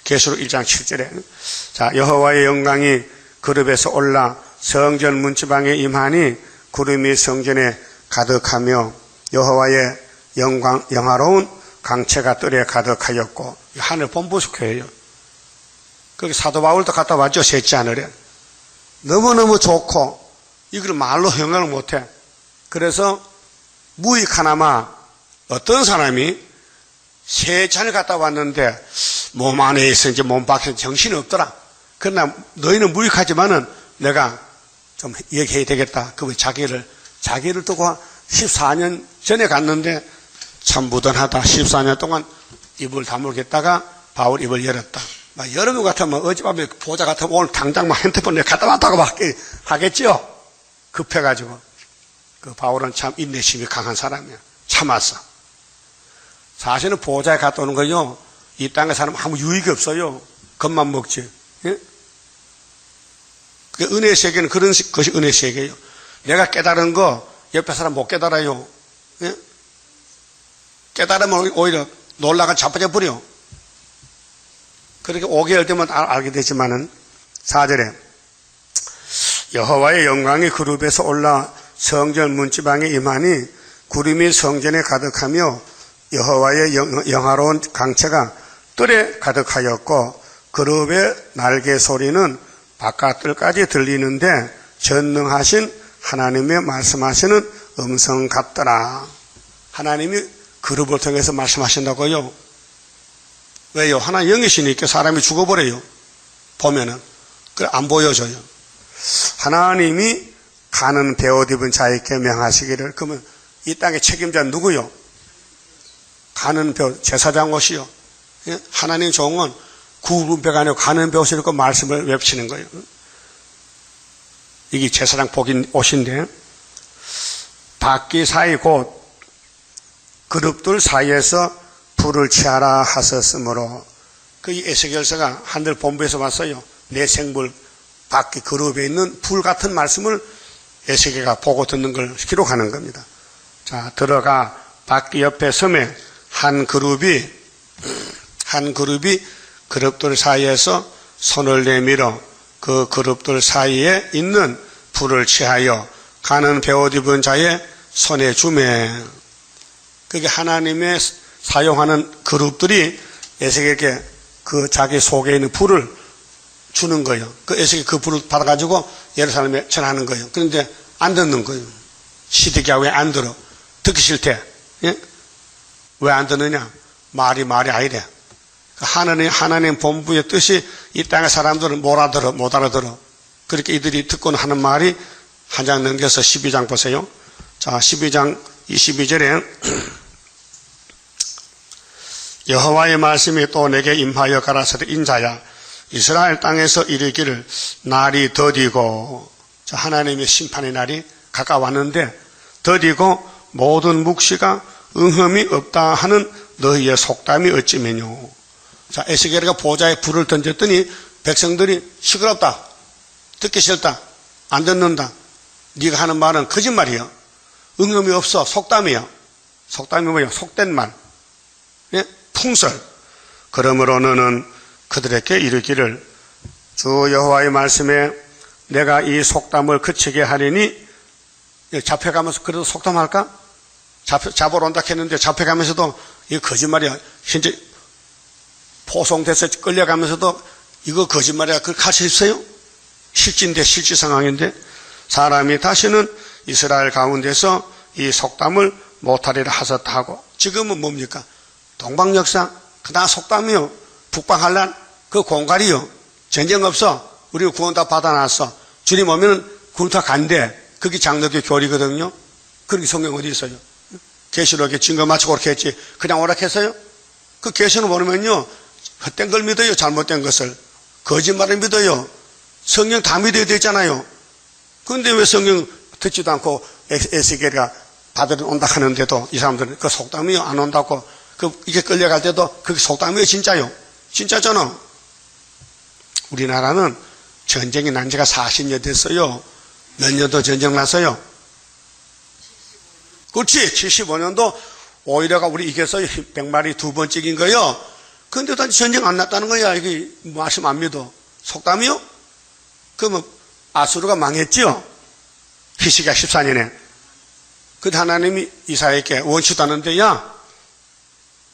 계시록 1장 7절에. 자, 여호와의 영광이 그룹에서 올라 성전 문지방에 임하니 구름이 성전에 가득하며 여호와의 영광, 영화로운 강체가 뜰에 가득하였고 하늘 본부숙회예요. 거기 사도 바울도 갔다 왔죠. 셋째 하늘에. 너무너무 좋고 이걸 말로 형용을 못해. 그래서 무익 하나마 어떤 사람이 셋째 하늘 갔다 왔는데 몸 안에 있었는지 몸 밖에 정신이 없더라. 그러나 너희는 무익하지만은 내가 좀 얘기해야 되겠다. 그분 자기를 두고 14년 전에 갔는데 참 무던하다. 14년 동안 입을 다물겠다가 바울 입을 열었다. 여러분 같으면 어젯밤에 보자 같으면 오늘 당장 막 핸드폰 내가 갖다 왔다고 막 하겠죠? 급해가지고. 그 바울은 참 인내심이 강한 사람이야. 참았어. 사실은 보좌에 갔다 오는 거요. 이 땅의 사람은 아무 유익이 없어요. 겁만 먹지. 예? 그 은혜의 세계는 그런 것이 은혜의 세계예요. 내가 깨달은 거 옆에 사람 못 깨달아요. 예? 깨달으면 오히려 놀라가 자빠져 버려. 그렇게 5개월 되면 알게 되지만은 4절에 여호와의 영광이 그룹에서 올라 성전 문지방에 임하니 구름이 성전에 가득하며 여호와의 영화로운 강체가 뜰에 가득하였고 그룹의 날개 소리는 바깥뜰까지 들리는데 전능하신 하나님의 말씀하시는 음성 같더라. 하나님이 그룹을 통해서 말씀하신다고요. 왜요? 하나님 영이시니까 사람이 죽어버려요. 보면은. 그래 안 보여줘요. 하나님이 가는 베옷 입은 자에게 명하시기를. 그러면 이 땅의 책임자는 누구요? 가는 베옷, 제사장 옷이요. 예? 하나님 종은 구름 배가 아니고 가는 베옷을 입고 말씀을 외치는 거예요. 이게 제사장 복인 옷인데 바퀴 사이 곧 그룹들 사이에서 불을 취하라 하셨으므로 그 에스겔서가 하늘 본부에서 왔어요. 내 생물 바퀴 그룹에 있는 불 같은 말씀을 에스겔가 보고 듣는 걸 기록하는 겁니다. 자, 들어가 바퀴 옆에 섬에 한 그룹이 그룹들 사이에서 손을 내밀어 그 그룹들 사이에 있는 불을 취하여 가는 베옷 입은 자의 손에 주매. 그게 하나님의 사용하는 그룹들이 에스겔에게 그 자기 속에 있는 불을 주는 거예요. 그 에스겔이 그 불을 받아가지고 예루살렘에 전하는 거예요. 그런데 안 듣는 거예요. 시드기야 왜 안 들어? 듣기 싫대. 예? 왜 안 듣느냐? 말이 아니래. 하나님 본부의 뜻이 이 땅의 사람들은 못 알아들어. 그렇게 이들이 듣고는 하는 말이 한 장 넘겨서 12장 보세요. 자, 12장 22절에 여호와의 말씀이 또 내게 임하여 가라사대 인자야 이스라엘 땅에서 이르기를 날이 더디고, 자, 하나님의 심판의 날이 가까웠는데 더디고 모든 묵시가 응흠이 없다 하는 너희의 속담이 어찌매뇨. 자, 에스겔이가 보좌에 불을 던졌더니 백성들이 시끄럽다, 듣기 싫다, 안 듣는다. 네가 하는 말은 거짓말이야. 응음이 없어. 속담이야. 속담이 뭐야? 속된 말. 예? 풍설. 그러므로 너는 그들에게 이르기를 주 여호와의 말씀에 내가 이 속담을 그치게 하리니. 잡혀가면서 그래도 속담할까? 잡으러 온다 했는데 잡혀가면서도 이거 거짓말이야. 현재 포송돼서 끌려가면서도 이거 거짓말이야. 그걸 가르쳐 있어요? 실진데, 실지 상황인데 사람이 다시는 이스라엘 가운데서 이 속담을 못하리라 하셨다 하고 지금은 뭡니까? 동방역사, 그다음 속담이요. 북방한란, 그 공갈이요. 전쟁 없어. 우리가 구원 다 받아놨어. 주님 오면은 구원 다 간대. 그게 장로교 교리거든요. 그렇게 성경 어디 있어요? 계시록에 증거 맞추고 그렇게 했지. 그냥 오락했어요? 그 계시록 보면요. 헛된 걸 믿어요. 잘못된 것을. 거짓말을 믿어요. 성경 다 믿어야 되잖아요. 그런데 왜 성경 듣지도 않고 에스겔이가 받으러 온다 하는데도 이 사람들은 그 속담이요. 안 온다고. 이게 끌려갈 때도 그 속담이요. 진짜요. 진짜잖아. 우리나라는 전쟁이 난 지가 40년 됐어요. 몇 년도 전쟁 났어요? 그렇지. 75년도 오히려가 우리 이겼어요. 100마리 두 번 찍인 거요. 근데도 전쟁 안 났다는 거야. 이게 말씀 안 믿어. 속담이요? 그러면 아수르가 망했죠? 히스기야 14년에. 그때 하나님이 이사야에게 원치도 않은데 야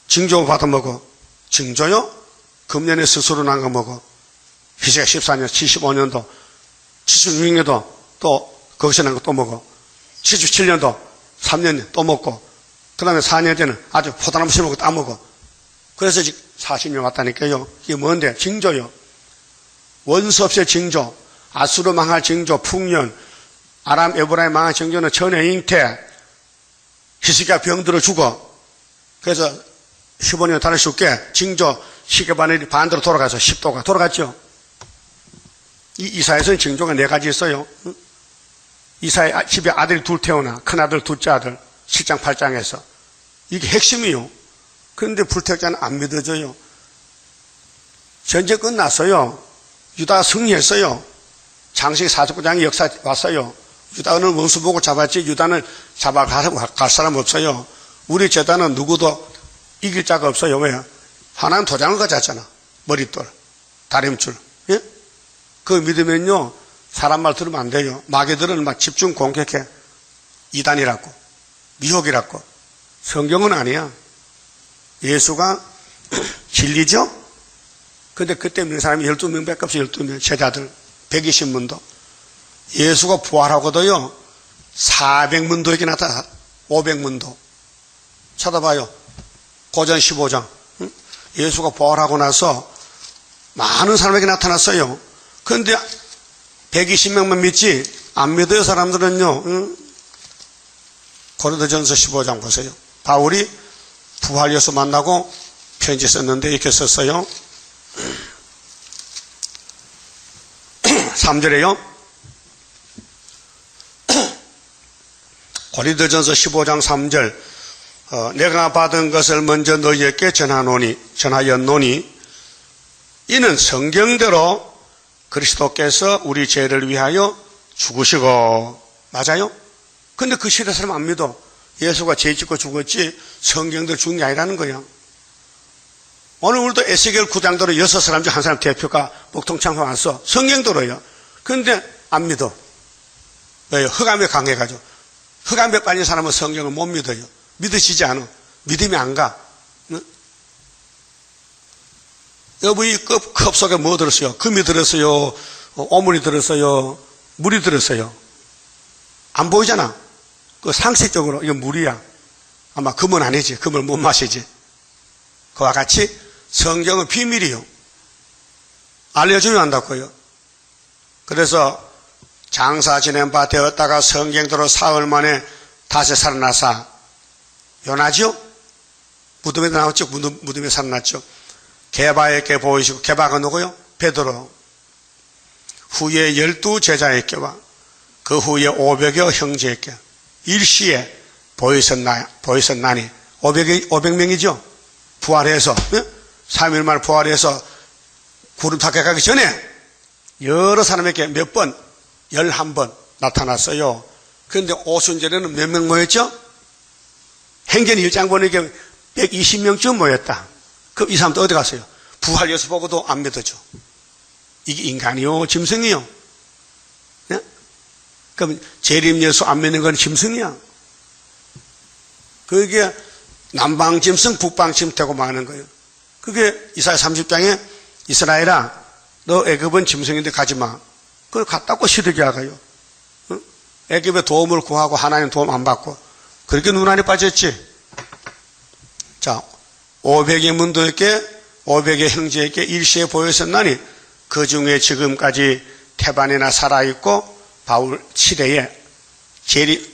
징조 받아먹어. 징조요? 금년에 스스로 난 거 먹어. 히스기야 14년 75년도 76년도 또 거기서 난 거 또 먹어. 77년도 3년 또 먹고 그 다음에 4년 때는 아주 포도나무 심어먹고 따먹어. 그래서 지금 40년 왔다니까요. 이게 뭔데? 징조요. 원수 없의 징조, 아수르 망할 징조, 풍년, 아람 에브라임 망할 징조는 전에 잉태, 히스기야 병들어 죽어. 그래서 15년 다를 쉽게 징조 시계바늘이 반대로 돌아가서 10도가 돌아갔죠. 이사에서는 징조가 4가지 있어요. 이사의 집에 아들이 둘 태어나, 큰아들, 둘째 아들, 7장, 8장에서. 이게 핵심이요. 그런데 불택자는 안 믿어져요. 전쟁 끝났어요. 유다가 승리했어요. 장세기 49장의 역사 왔어요. 유다는 원수 보고 잡았지 유다는 잡아갈 사람 없어요. 우리 제단은 누구도 이길 자가 없어요. 왜? 하나는 도장을 가졌잖아. 머릿돌, 다림줄. 예? 그거 믿으면요. 사람 말 들으면 안 돼요. 마귀들은 막 집중 공격해. 이단이라고. 미혹이라고. 성경은 아니야. 예수가 진리죠? 근데 그때 믿는 사람이 12명밖에 없어요. 12명. 제자들. 120문도. 예수가 부활하고도요. 400문도에게 나타나. 500문도. 찾아봐요. 고전 15장. 예수가 부활하고 나서 많은 사람에게 나타났어요. 그런데 120명만 믿지 안 믿어요. 사람들은요. 고린도전서 15장 보세요. 바울이 부활 예수 만나고 편지 썼는데 이렇게 썼어요. 3절에요. 고린도전서 15장 3절 내가 받은 것을 먼저 너희에게 전하였노니 이는 성경대로 그리스도께서 우리 죄를 위하여 죽으시고 맞아요? 근데 그 시대 사람 안 믿어. 예수가 죄 짓고 죽었지 성경대로 죽은 게 아니라는 거야. 오늘 우리도 에스겔 9장대로 6사람 중 한 사람 대표가 목통창포 왔어. 성경대로요. 근데 안 믿어. 왜요? 흑암에 강해가지고. 흑암에 빠진 사람은 성경을 못 믿어요. 믿으시지 않아. 믿음이 안 가. 응? 여보, 이 컵 속에 뭐 들었어요? 금이 들었어요? 오물이 들었어요? 물이 들었어요? 안 보이잖아. 그 상식적으로 이건 물이야. 아마 금은 아니지. 금을 못 마시지. 그와 같이 성경은 비밀이요. 알려주면 안다고요. 그래서 장사 지낸 바 되었다가 성경대로 사흘 만에 다시 살아나사 요나죠? 무덤에 나왔죠? 무덤에 살아났죠? 게바에게 보이시고, 게바가 누구요? 베드로. 후에 12제자에게와 그 후에 500여 형제에게 일시에 보이셨나니 500명이죠? 부활해서 3일 만에 부활해서 구름 타게 가기 전에 여러 사람에게 몇 번? 11번 나타났어요. 그런데 오순절에는 몇 명 모였죠? 행전 1장 보니까 120명쯤 모였다. 그럼 이 사람도 어디 갔어요? 부활 예수 보고도 안 믿어져. 이게 인간이요? 짐승이요? 네? 그럼 재림 예수 안 믿는 건 짐승이야. 그게 남방짐승 북방짐 되고 마는 거예요. 그게 이사야 30장에 이스라엘아 너 애굽은 짐승인데 가지마. 그걸 갖다고 시들게 하가요. 애굽의 도움을 구하고 하나님 도움 안 받고 그렇게 눈안에 빠졌지. 자, 500의 문도에게 500의 형제에게 일시에 보였었나니 그 중에 지금까지 태반이나 살아있고 바울 시대에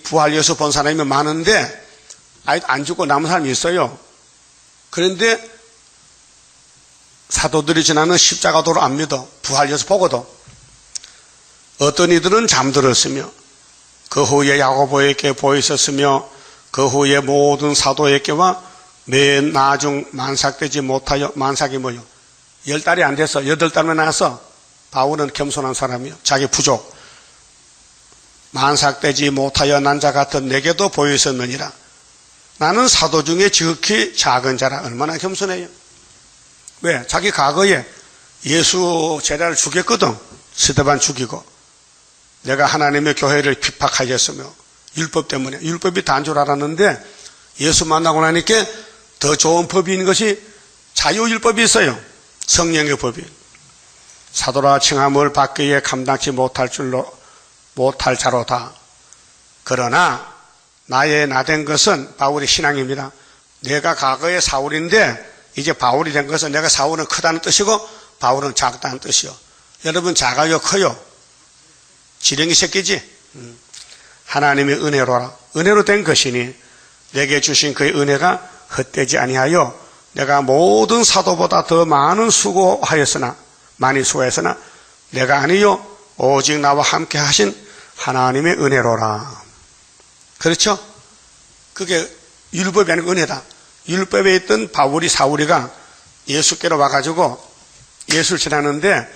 부활여수 본 사람이 많은데 안 죽고 남은 사람이 있어요. 그런데 사도들이 지나는 십자가도를 안 믿어. 부활여수 보고도. 어떤 이들은 잠들었으며 그 후에 야고보에게 보였었으며 그 후에 모든 사도에게와 맨 나중 만삭되지 못하여 만삭이 뭐요? 10달이 안 돼서 8달만 나서 바울은 겸손한 사람이요. 자기 부족. 만삭되지 못하여 난 자 같은 내게도 보였었느니라. 나는 사도 중에 지극히 작은 자라. 얼마나 겸손해요. 왜? 자기 과거에 예수 제자를 죽였거든. 스데반 죽이고. 내가 하나님의 교회를 핍박하였으며 율법 때문에. 율법이 다인 줄 알았는데 예수 만나고 나니까 더 좋은 법이 있는 것이 자유율법이 있어요. 성령의 법이. 사도라 칭함을 받기에 감당치 못할 자로다. 그러나 나의 나된 것은 바울의 신앙입니다. 내가 과거에 사울인데 이제 바울이 된 것은 내가 사울은 크다는 뜻이고 바울은 작다는 뜻이요. 여러분 작아요 커요? 지렁이 새끼지? 하나님의 은혜로라. 은혜로 된 것이니 내게 주신 그의 은혜가 헛되지 아니하여 내가 모든 사도보다 더 많은 많이 수고하였으나 내가 아니요 오직 나와 함께 하신 하나님의 은혜로라. 그렇죠? 그게 율법이 아니고 은혜다. 율법에 있던 사울이가 예수께로 와가지고 예수를 지나는데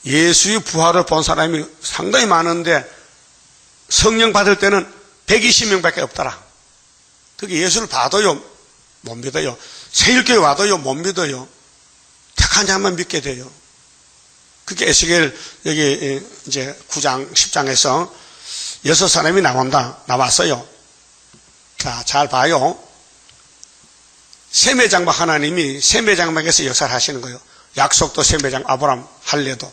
예수의 부활을 본 사람이 상당히 많은데 성령 받을 때는 120명밖에 없더라. 그게 예수를 봐도요 못 믿어요. 새일교회 와도요 못 믿어요. 택한 자만 믿게 돼요. 그게 에스겔 여기 이제 9장 10장에서 6사람이 나왔어요. 자, 잘 봐요. 셈의 장막 하나님이 셈의 장막에서 역사를 하시는 거예요. 약속도 셈의 장막, 아브라함 할례도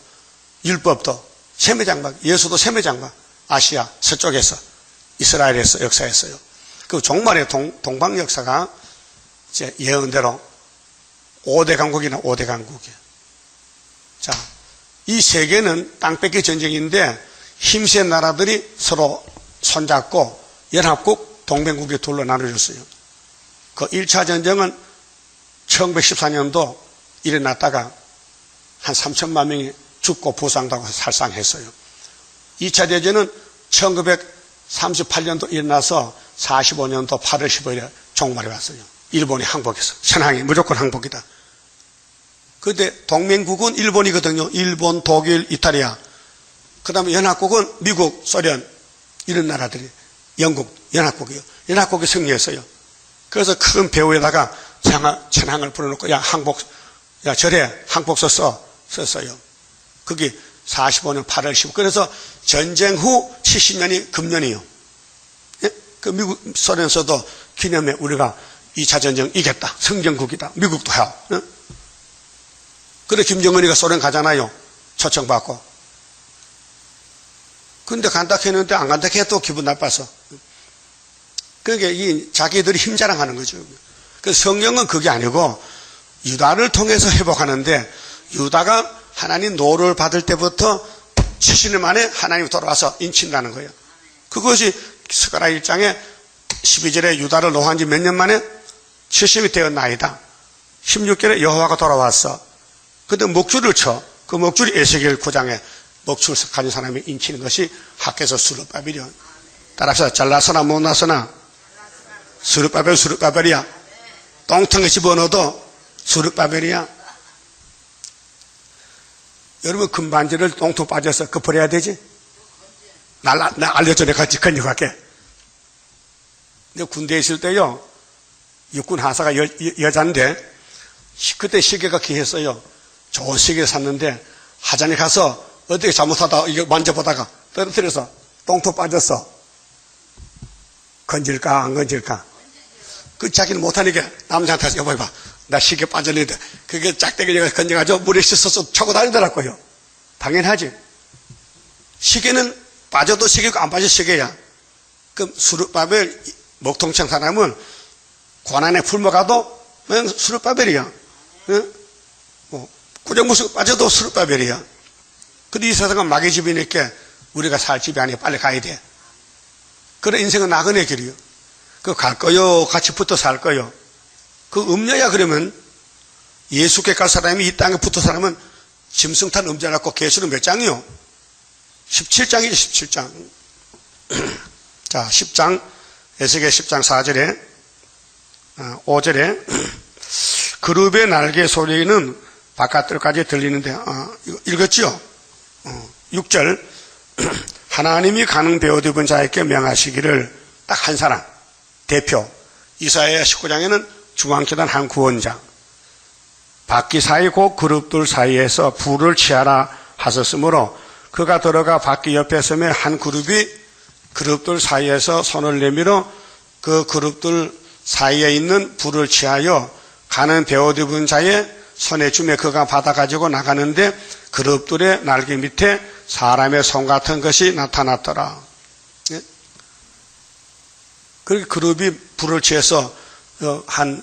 율법도 셈의 장막, 예수도 셈의 장막, 아시아 서쪽에서 이스라엘에서 역사했어요. 그 종말의 동방 역사가 이제 예언대로 5대 강국이나 5대 강국이에요. 자, 이 세계는 땅 뺏기 전쟁인데 힘센 나라들이 서로 손잡고 연합국 동맹국이 둘로 나눠졌어요. 그 1차 전쟁은 1914년도 일어났다가 한 3천만 명이 죽고 부상당하고 살상했어요. 2차 대전은 1938년도 일어나서 45년도 8월 15일에 종말이 왔어요. 일본이 항복했어. 선항이 무조건 항복이다. 그런데 동맹국은 일본이거든요. 일본, 독일, 이탈리아. 그 다음에 연합국은 미국, 소련 이런 나라들이 영국, 연합국이요. 연합국이 승리했어요. 그래서 큰 배후에다가 천황을 불어놓고 야 절에 항복서 썼어요. 그게 45년 8월 15일. 그래서 전쟁 후 70년이 금년이요. 예? 그 미국, 소련에서도 기념해 우리가 2차 전쟁 이겼다. 성전국이다. 미국도 해요. 예? 그래 김정은이가 소련 가잖아요. 초청받고. 근데 간다 했는데 안 간다 해도 기분 나빠서. 그러니까 자기들이 힘 자랑하는 거죠. 그래서 성령은 그게 아니고 유다를 통해서 회복하는데 유다가 하나님 노를 받을 때부터 70년 만에 하나님이 돌아와서 인친다는 거예요. 그것이 스가랴 1장에 12절에 유다를 노한 지 몇 년 만에 70이 되었나이다. 16절에 여호와가 돌아왔어. 근데 목줄을 쳐. 그 목줄이 에스겔 9장에 목줄 가진 사람이 인치는 것이 학개서 수르바벨이요. 따라서 잘나서나 못나서나 수르바벨이야. 똥통에 집어넣어도 수르바벨이야. 여러분 금반지를 똥통 빠져서 그 버려야 되지? 나 알려줘. 내가 같이 건져갈게. 근데 군대에 있을 때요 육군 하사가 여자인데 그때 시계가 귀했어요. 좋은 시계를 샀는데 하잔에 가서 어떻게 잘못하다 이거 만져보다가 떨어뜨려서 똥통 빠졌어. 건질까 안 건질까? 그 자기는 못하니까 남자한테 여보 봐. 나 시계 빠졌는데 그게 짝대기가 건져가지고 물에 씻어서 차고 다니더라고요. 당연하지. 시계는 빠져도 시계고 안 빠져도 시계야. 그럼 수르바벨 목통청 사람은 고난에 풀먹어도 그냥 수르바벨이야. 응? 뭐 구정무수 빠져도 수르바벨이야. 근데 이 세상은 마귀 집이니까 우리가 살 집이 아니야. 빨리 가야 돼. 그래 인생은 나그네 길이요. 그 갈 거요. 같이 붙어 살 거요. 그 음녀야 그러면 예수께 갈 사람이 이 땅에 붙어 사람은 짐승탄 음자 갖고 계수는 몇 장이요? 17장이죠. 17장. 자 10장 에스겔 10장 4절에 5절에 그룹의 날개 소리는 바깥들까지 들리는데 이거 읽었죠? 6절 하나님이 가는 베옷 입은 자에게 명하시기를 딱 한 사람 대표 이사야 19장에는 중앙기단 한 구원자 바퀴 사이 곧 그룹들 사이에서 불을 취하라 하셨으므로 그가 들어가 바퀴 옆에 서면 한 그룹들 사이에서 손을 내밀어 그 그룹들 사이에 있는 불을 취하여 가는 베옷 입은 자의 손에 주매 그가 받아가지고 나가는데 그룹들의 날개 밑에 사람의 손 같은 것이 나타났더라. 예? 그렇게 그룹이 불을 취해서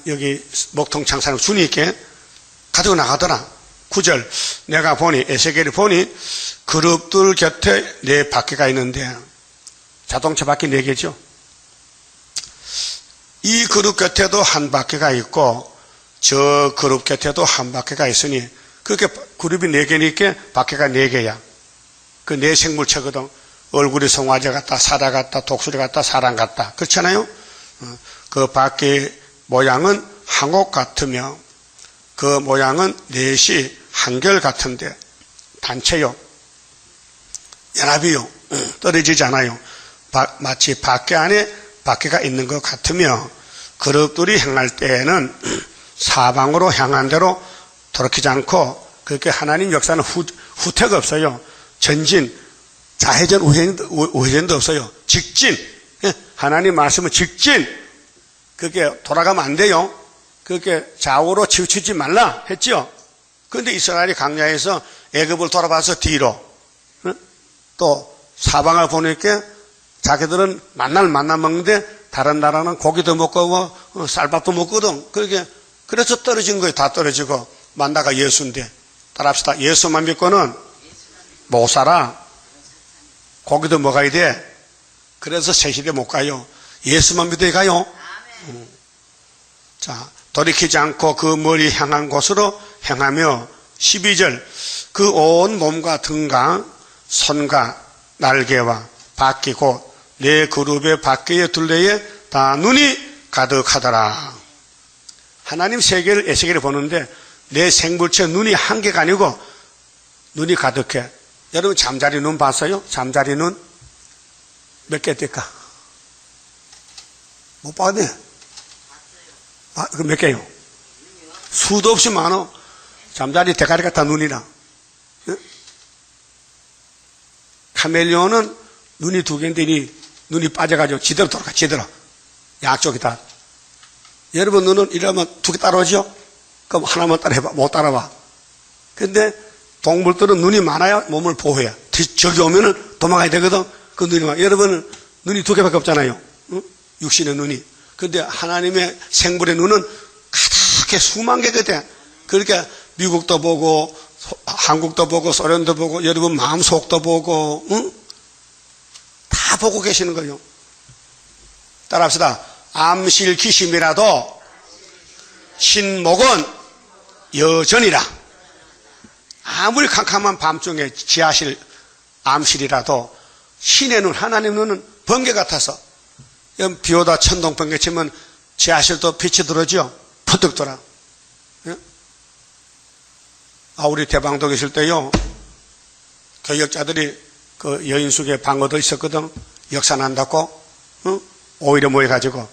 여기 목통창 사람 주님께 가지고 나가더라. 9절 내가 보니 에스겔이 보니 그룹들 곁에 4바퀴가 있는데 자동차 바퀴 4개죠. 이 그룹 곁에도 한 바퀴가 있고 저 그룹 곁에도 한 바퀴가 있으니 그렇게 그룹이 4개니까 바퀴가 4개야. 그 4생물체거든. 얼굴이 송아지 같다, 사자 같다, 독수리 같다, 사람 같다. 그렇잖아요? 그 바퀴 모양은 항옥 같으며 그 모양은 넷이 한결 같은데 단체요. 연합이요. 떨어지지 않아요. 마치 바퀴 안에 바퀴가 있는 것 같으며 그룹들이 향할 때에는 사방으로 향한 대로 돌이키지 않고 그렇게 하나님 역사는 후퇴가 없어요. 전진, 좌회전, 우회전도 없어요. 직진. 하나님 말씀은 직진. 그렇게 돌아가면 안 돼요. 그렇게 좌우로 치우치지 말라 했죠. 그런데 이스라엘이 광야에서 애굽을 돌아봐서 뒤로 또 사방을 보니까 자기들은 만날 먹는데 다른 나라는 고기도 먹고 쌀밥도 먹거든. 그래서 떨어진 거예요. 다 떨어지고 만나가 예수인데 따라합시다. 예수만 믿고는 못 살아. 고기도 먹어야 돼. 그래서 새시대 못 가요. 예수만 믿어야 가요. 자, 돌이키지 않고 그 머리 향한 곳으로 향하며 12절 그 온 몸과 등과 손과 날개와 바퀴 곧 네 그룹의 바퀴의 둘레에 다 눈이 가득하더라. 하나님 세계를 에스겔을 보는데 내 생물체 눈이 한 개가 아니고 눈이 가득해. 여러분 잠자리 눈 봤어요? 잠자리 눈 몇 개 될까? 못 봤네. 그 몇 개요? 수도 없이 많어. 잠자리 대가리 같아 눈이랑. 카멜레온은 눈이 2개인데 눈이 빠져가지고 지대로 돌아가. 지대로 양쪽이 다. 여러분 눈은 이러면 2개 따라오죠? 그럼 하나만 따라해봐. 못 따라와. 근데 동물들은 눈이 많아야 몸을 보호해. 저기 오면은 도망가야 되거든. 그 눈이 많아. 여러분은 눈이 2개밖에 없잖아요. 응? 육신의 눈이. 근데 하나님의 생물의 눈은 가득해 수만 개거든. 그러니까 미국도 보고 한국도 보고 소련도 보고 여러분 마음속도 보고 응? 다 보고 계시는 거예요. 따라합시다. 암실귀심이라도 신목은 여전이라. 아무리 캄캄한 밤중에 지하실 암실이라도 신의 눈 하나님 눈은 번개 같아서 비 오다 천둥 번개 치면 지하실도 빛이 들어오죠. 퍼뜩 돌아. 우리 대방동에 있을 때요 교역자들이 그 여인숙에 방어도 있었거든. 역산한다고 오히려 모여가지고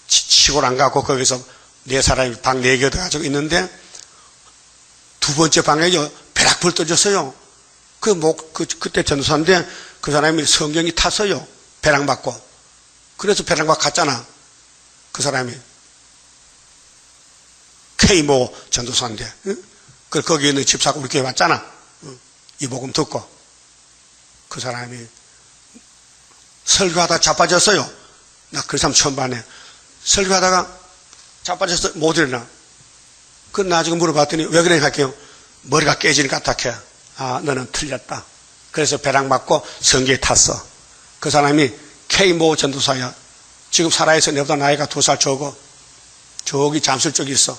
시골 안 가고 거기서 4사람이 방 4개 가지고 있는데 두 번째 방에요 벼락불 떠졌어요. 그때 전도사인데 그 사람이 성경이 탔어요. 배랑 받고. 그래서 배랑 받고 갔잖아. 그 사람이. K모 전도사인데, 그 거기 있는 집사가 우리 교회 왔잖아. 이 복음 듣고 그 사람이 설교하다 자빠졌어요. 나 그 사람 처음 봤네. 설교하다가 자빠져서 못 일어나. 그 나중에 물어봤더니 왜 그래 할게요. 머리가 깨지는 것 같아. 아, 너는 틀렸다. 그래서 배랑받고 성기에 탔어. 그 사람이 K모 전도사야. 지금 살아있어. 내보다 나이가 2살 적어. 저기 잠실 쪽에 있어.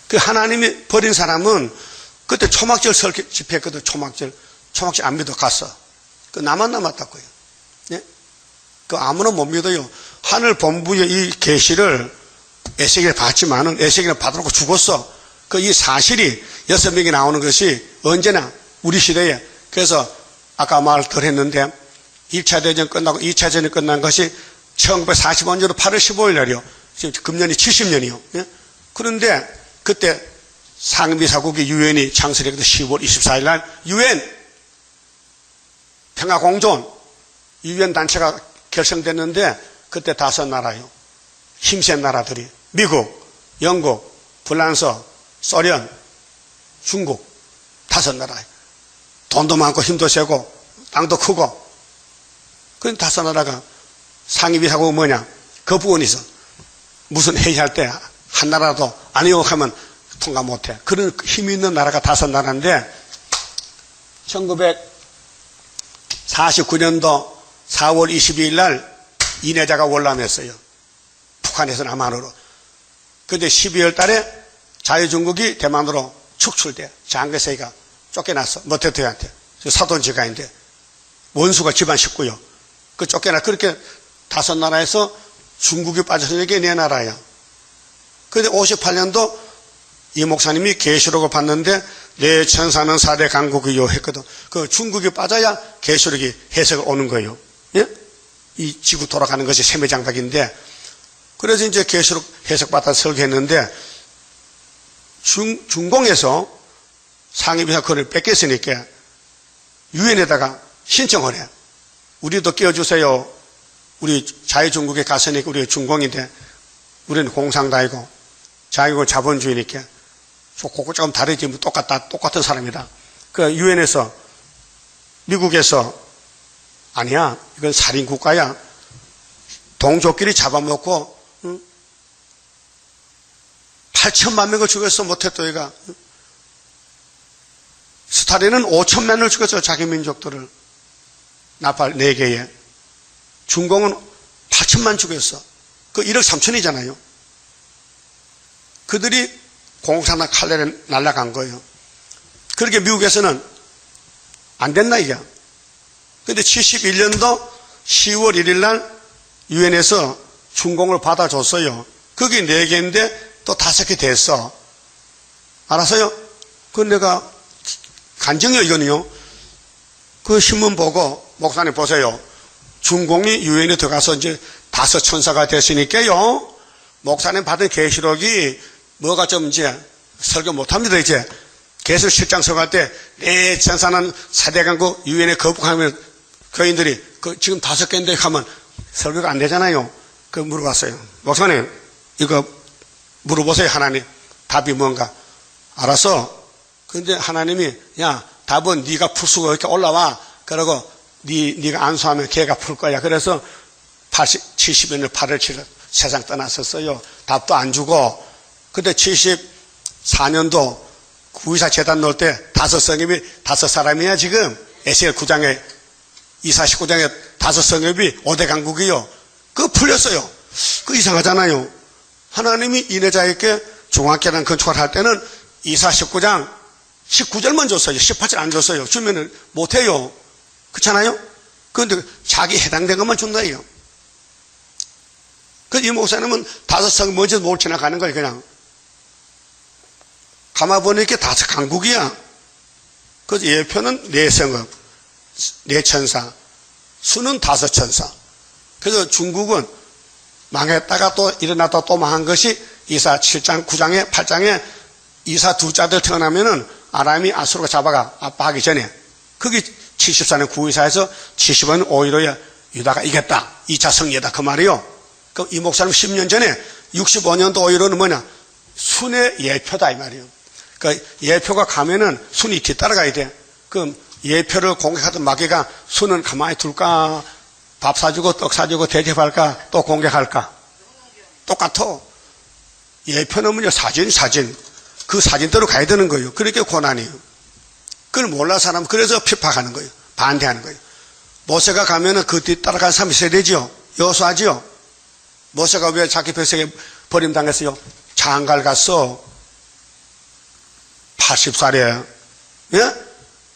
그 하나님이 버린 사람은 그때 초막절 설교 집회했거든. 초막절 안 믿어 갔어. 그 나만 남았다고요. 예? 그 아무나 못 믿어요. 하늘 본부의 이 계시를 에세겔이 봤지만은 에세겔은 받아놓고 죽었어. 그 이 사실이 6명이 나오는 것이 언제나 우리 시대에. 그래서 아까 말 덜 했는데 1차 대전 끝나고 2차 대전이 끝난 것이 1945년도 8월 15일 날이요. 지금 금년이 70년이요. 예? 그런데 그때 상비사국이 유엔이 창설했거든. 10월 24일 날 유엔 평화공존 유엔 단체가 결성됐는데 그때 5나라요. 힘센 나라들이 미국, 영국, 프랑스, 소련, 중국 5나라요. 돈도 많고 힘도 세고 땅도 크고 그 5나라가 상임위사국은 뭐냐? 그 부분이 있어. 무슨 회의할 때 한 나라도 안 의혹하면 통과 못해. 그런 힘이 있는 나라가 5나라인데 1949년도 4월 22일 날 인해자가 월남했어요. 북한에서 남한으로. 그런데 12월 달에 자유중국이 대만으로 축출돼. 장개세이가 쫓겨났어. 머테트한테. 사돈지간인데 원수가 집안 식구요. 그 쫓겨나. 그렇게 5나라에서 중국이 빠져서 이게 4나라야. 그런데 58년도 이 목사님이 계시록을 봤는데 내 천사는 4대 강국이요 했거든. 그 중국이 빠져야 계시록이 해석이 오는 거예요. 예? 이 지구 돌아가는 것이 세매장박인데 그래서 이제 계시록 해석받아서 설교했는데 중공에서 상임위가 그걸 뺏겼으니까 유엔에다가 신청을 해. 우리도 끼워주세요. 우리 자유중국에 갔으니까 우리 중공인데 우리는 공산당이고 자유고 자본주의니까 그거 조금 다르지 뭐 똑같은 사람이다. 그 유엔에서 미국에서 아니야 이건 살인국가야. 동족끼리 잡아먹고 8천만 명을 죽였어. 모태또이가. 스탈린은 5천만 명을 죽였어. 자기 민족들을. 나팔 4개에. 중공은 8천만 죽였어. 그 1억 3천이잖아요. 그들이 공산당 칼날에 날아간 거예요. 그렇게 미국에서는 안 됐나 이게. 근데 71년도 10월 1일 날 유엔에서 중공을 받아줬어요. 그게 4개인데 또 5개 됐어. 알았어요? 그건 내가 간증이요 이거는요. 그 신문 보고 목사님 보세요. 중공이 유엔에 들어가서 이제 5 천사가 됐으니까요. 목사님 받은 계시록이 뭐가 좀 이제 설교 못합니다. 이제 계속 실장 서갈 때 내 천사는 4대 강국 유엔에 거북하면 교인들이 그 지금 5개인데 하면 설교가 안 되잖아요. 그 물어봤어요. 목사님 이거 물어보세요. 하나님 답이 뭔가. 알았어. 근데 하나님이 야 답은 네가 풀 수가 이렇게 올라와. 그러고 네가 안수하면 걔가 풀 거야. 그래서 70년을 8월 7일 세상 떠났었어요. 답도 안 주고. 그때 74년도 구의사 재단 넣을 때 5성읍이 5사람이야 지금. 에세겔 9장에 이사 19장에 5성읍이 5대 강국이요. 그거 풀렸어요. 그 이상하잖아요. 하나님이 인해자에게 중앙계단 건축을 할 때는 이사 19장 19절만 줬어요. 18절 안 줬어요. 주면은 못해요. 그렇잖아요? 그런데 자기 해당된 것만 준다예요. 그 이 목사님은 5성 먼저 못 지나가는 거예요. 그냥 가마보니까 5 강국이야. 그래서 예표는 4성읍 4천사, 수는 5 천사. 그래서 중국은 망했다가 또 일어났다 또 망한 것이 이사 7장 9장에 8장에 이사 2자들 태어나면은 아람이 아수르가 잡아가 아빠하기 전에 그게 74년 구의사에서 75년 5.15에 유다가 이겼다. 2차 승리다 그 말이요. 그럼 이 목사님 10년 전에 65년도 오히려는 뭐냐? 순의 예표다 이 말이에요. 그러니까 예표가 가면은 순이 뒤따라가야 돼. 그럼 예표를 공격하던 마귀가 순은 가만히 둘까? 밥 사주고 떡 사주고 대접할까? 또 공격할까? 똑같아. 예표는 뭐냐? 사진. 그 사진대로 가야 되는 거예요. 그렇게 고난이에요. 그걸 몰라 사람 그래서 핍박하는 거예요. 반대하는 거예요. 모세가 가면은 그 뒤 따라간 사람이 있어야 되죠. 여호수아지요. 모세가 왜 자기 백성에 버림당했어요? 장갈 갔어. 80살에 예?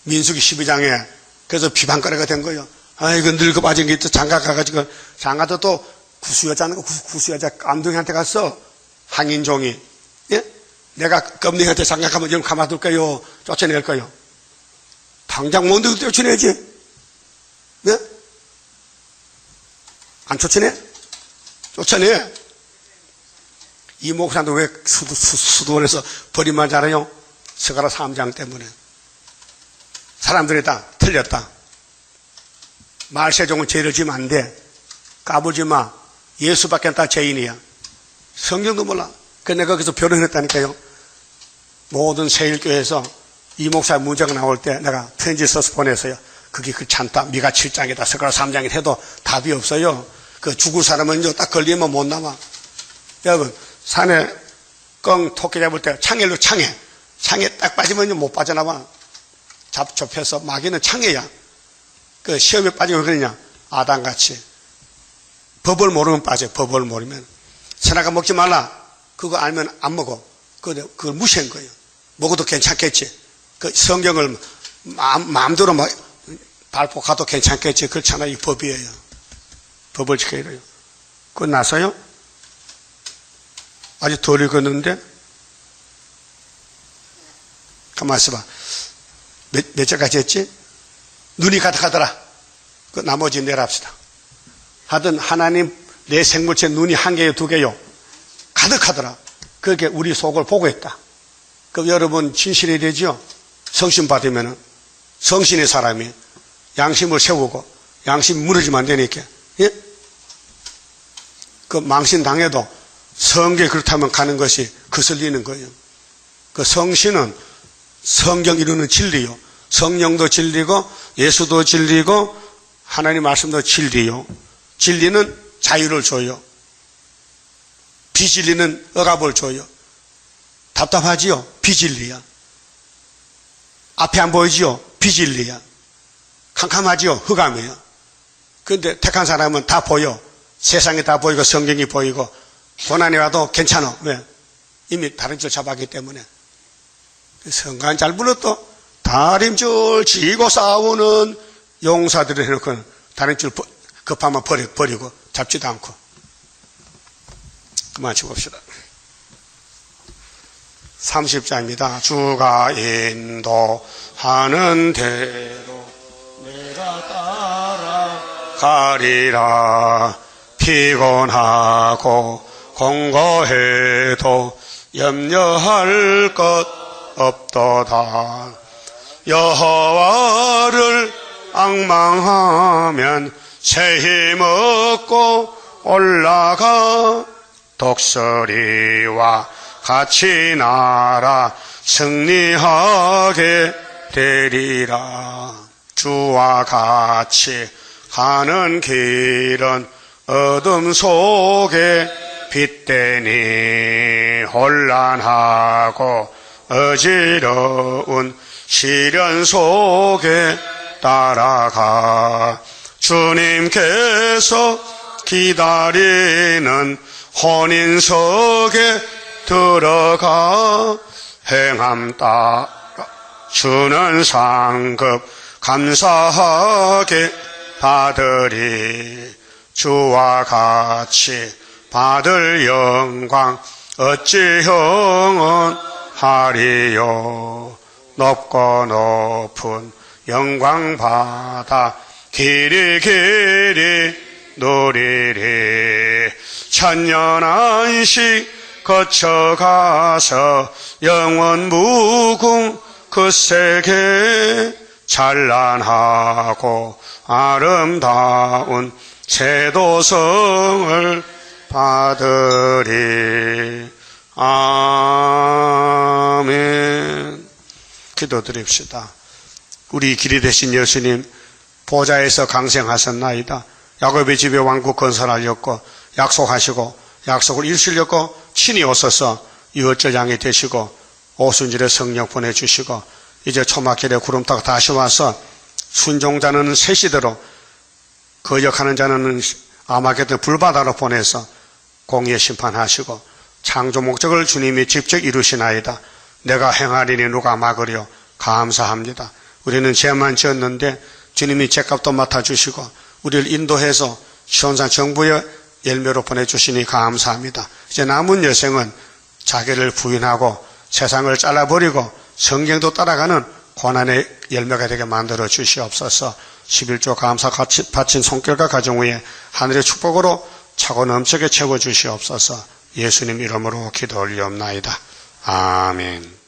민수기 12장에 그래서 비방거리가 된 거예요. 아이고 늙어 빠진 게 또 장가 가가지고 장가도 또 구수여자는 구수여자 감독한테 갔어. 항인종이 예? 내가 검리한테 장가 가면 좀 가만둘 거요? 쫓아낼 거요? 당장 못 쫓아내지. 네? 안 쫓아내? 쫓아내. 이 목사도 왜 수도원에서 버림만 잘해요? 스가랴 3장 때문에. 사람들이 다 틀렸다. 말세종은 죄를 지면 안 돼. 까불지 마. 예수밖에 다 죄인이야. 성경도 몰라. 그래서 내가 거기서 변호했다니까요. 모든 세일교회에서 이 목사의 문제가 나올 때 내가 편지 써서 보냈어요. 그게 그 찬다. 미가 7장이다. 스가랴 3장이 해도 답이 없어요. 그 죽을 사람은요, 딱 걸리면 못 남아. 여러분, 산에 껑 토끼 잡을 때 창엘로 창에 딱 빠지면 못 빠져나와. 좁혀서 마귀는 창에야. 그 시험에 빠지면 그러냐? 아담같이. 법을 모르면 빠져. 법을 모르면. 선악과 먹지 말라. 그거 알면 안 먹어. 그걸 무시한 거예요. 먹어도 괜찮겠지. 그 성경을 마음대로 막 발포가도 괜찮겠지. 그렇잖아. 이 법이에요. 법을 지켜야 돼요. 끝났어요? 아직 덜 읽었는데? 가만 있어봐. 몇 절까지 했지? 눈이 가득하더라. 그 나머지 내려합시다. 하여튼 하나님 내 생물체 눈이 한 개요, 두 개요. 가득하더라. 그렇게 우리 속을 보고 있다. 그럼 여러분 진실이 되죠? 성신 받으면은 성신의 사람이 양심을 세우고 양심이 무너지면 안 되니까. 예? 그 망신 당해도 성경이 그렇다면 가는 것이 거슬리는 거예요. 그 성신은 성경 이루는 진리요. 성령도 진리고 예수도 진리고 하나님 말씀도 진리요. 진리는 자유를 줘요. 비진리는 억압을 줘요. 답답하지요? 비진리야. 앞에 안 보이지요? 비진리야. 캄캄하지요? 흑암이에요. 그런데 택한 사람은 다 보여. 세상이 다 보이고 성경이 보이고 고난이 와도 괜찮아. 왜? 이미 다림줄 잡았기 때문에. 성간 잘 불렀도 다림줄 지고 싸우는 용사들을 해놓고 다림줄 급하면 버리고 잡지도 않고. 그만 치봅시다. 30자입니다. 주가 인도하는 대로 내가 따라가리라. 피곤하고 공고해도 염려할 것 없도다. 여호와를 앙망하면 새 힘 얻고 올라가. 독수리와 같이 날아 승리하게 되리라. 주와 같이 가는 길은 어둠 속에 빛되니 혼란하고 어지러운 시련 속에 따라가. 주님께서 기다리는 혼인석에 들어가. 행함 따라 주는 상급 감사하게 받으리. 주와 같이 받을 영광 어찌 형언하리요. 높고 높은 영광 받아 길이 누리리. 천년 안식 거쳐가서 영원 무궁 그 세계. 찬란하고 아름다운 세도성을 받으리. 아멘. 기도드립시다. 우리 길이 되신 예수님, 보좌에서 강생하셨나이다. 야곱의 집에 왕국 건설하려고 약속하시고 약속을 이루시려고 친히 오셔서 이 어쩔 양이 되시고 오순절에 성령 보내주시고 이제 초막길에 구름 타고 다시 와서 순종자는 새시대로 거역하는 자는 아마겟돈 불바다로 보내서 공의 심판하시고 창조 목적을 주님이 직접 이루시나이다. 내가 행하리니 누가 막으려. 감사합니다. 우리는 죄만 지었는데 주님이 죄값도 맡아주시고 우리를 인도해서 시온산 정부의 열매로 보내주시니 감사합니다. 이제 남은 여생은 자기를 부인하고 세상을 잘라버리고 성경도 따라가는 고난의 열매가 되게 만들어 주시옵소서. 11조 감사 바친 손길과 가정 위에 하늘의 축복으로 차고 넘치게 채워 주시옵소서. 예수님 이름으로 기도 올리옵나이다. 아멘.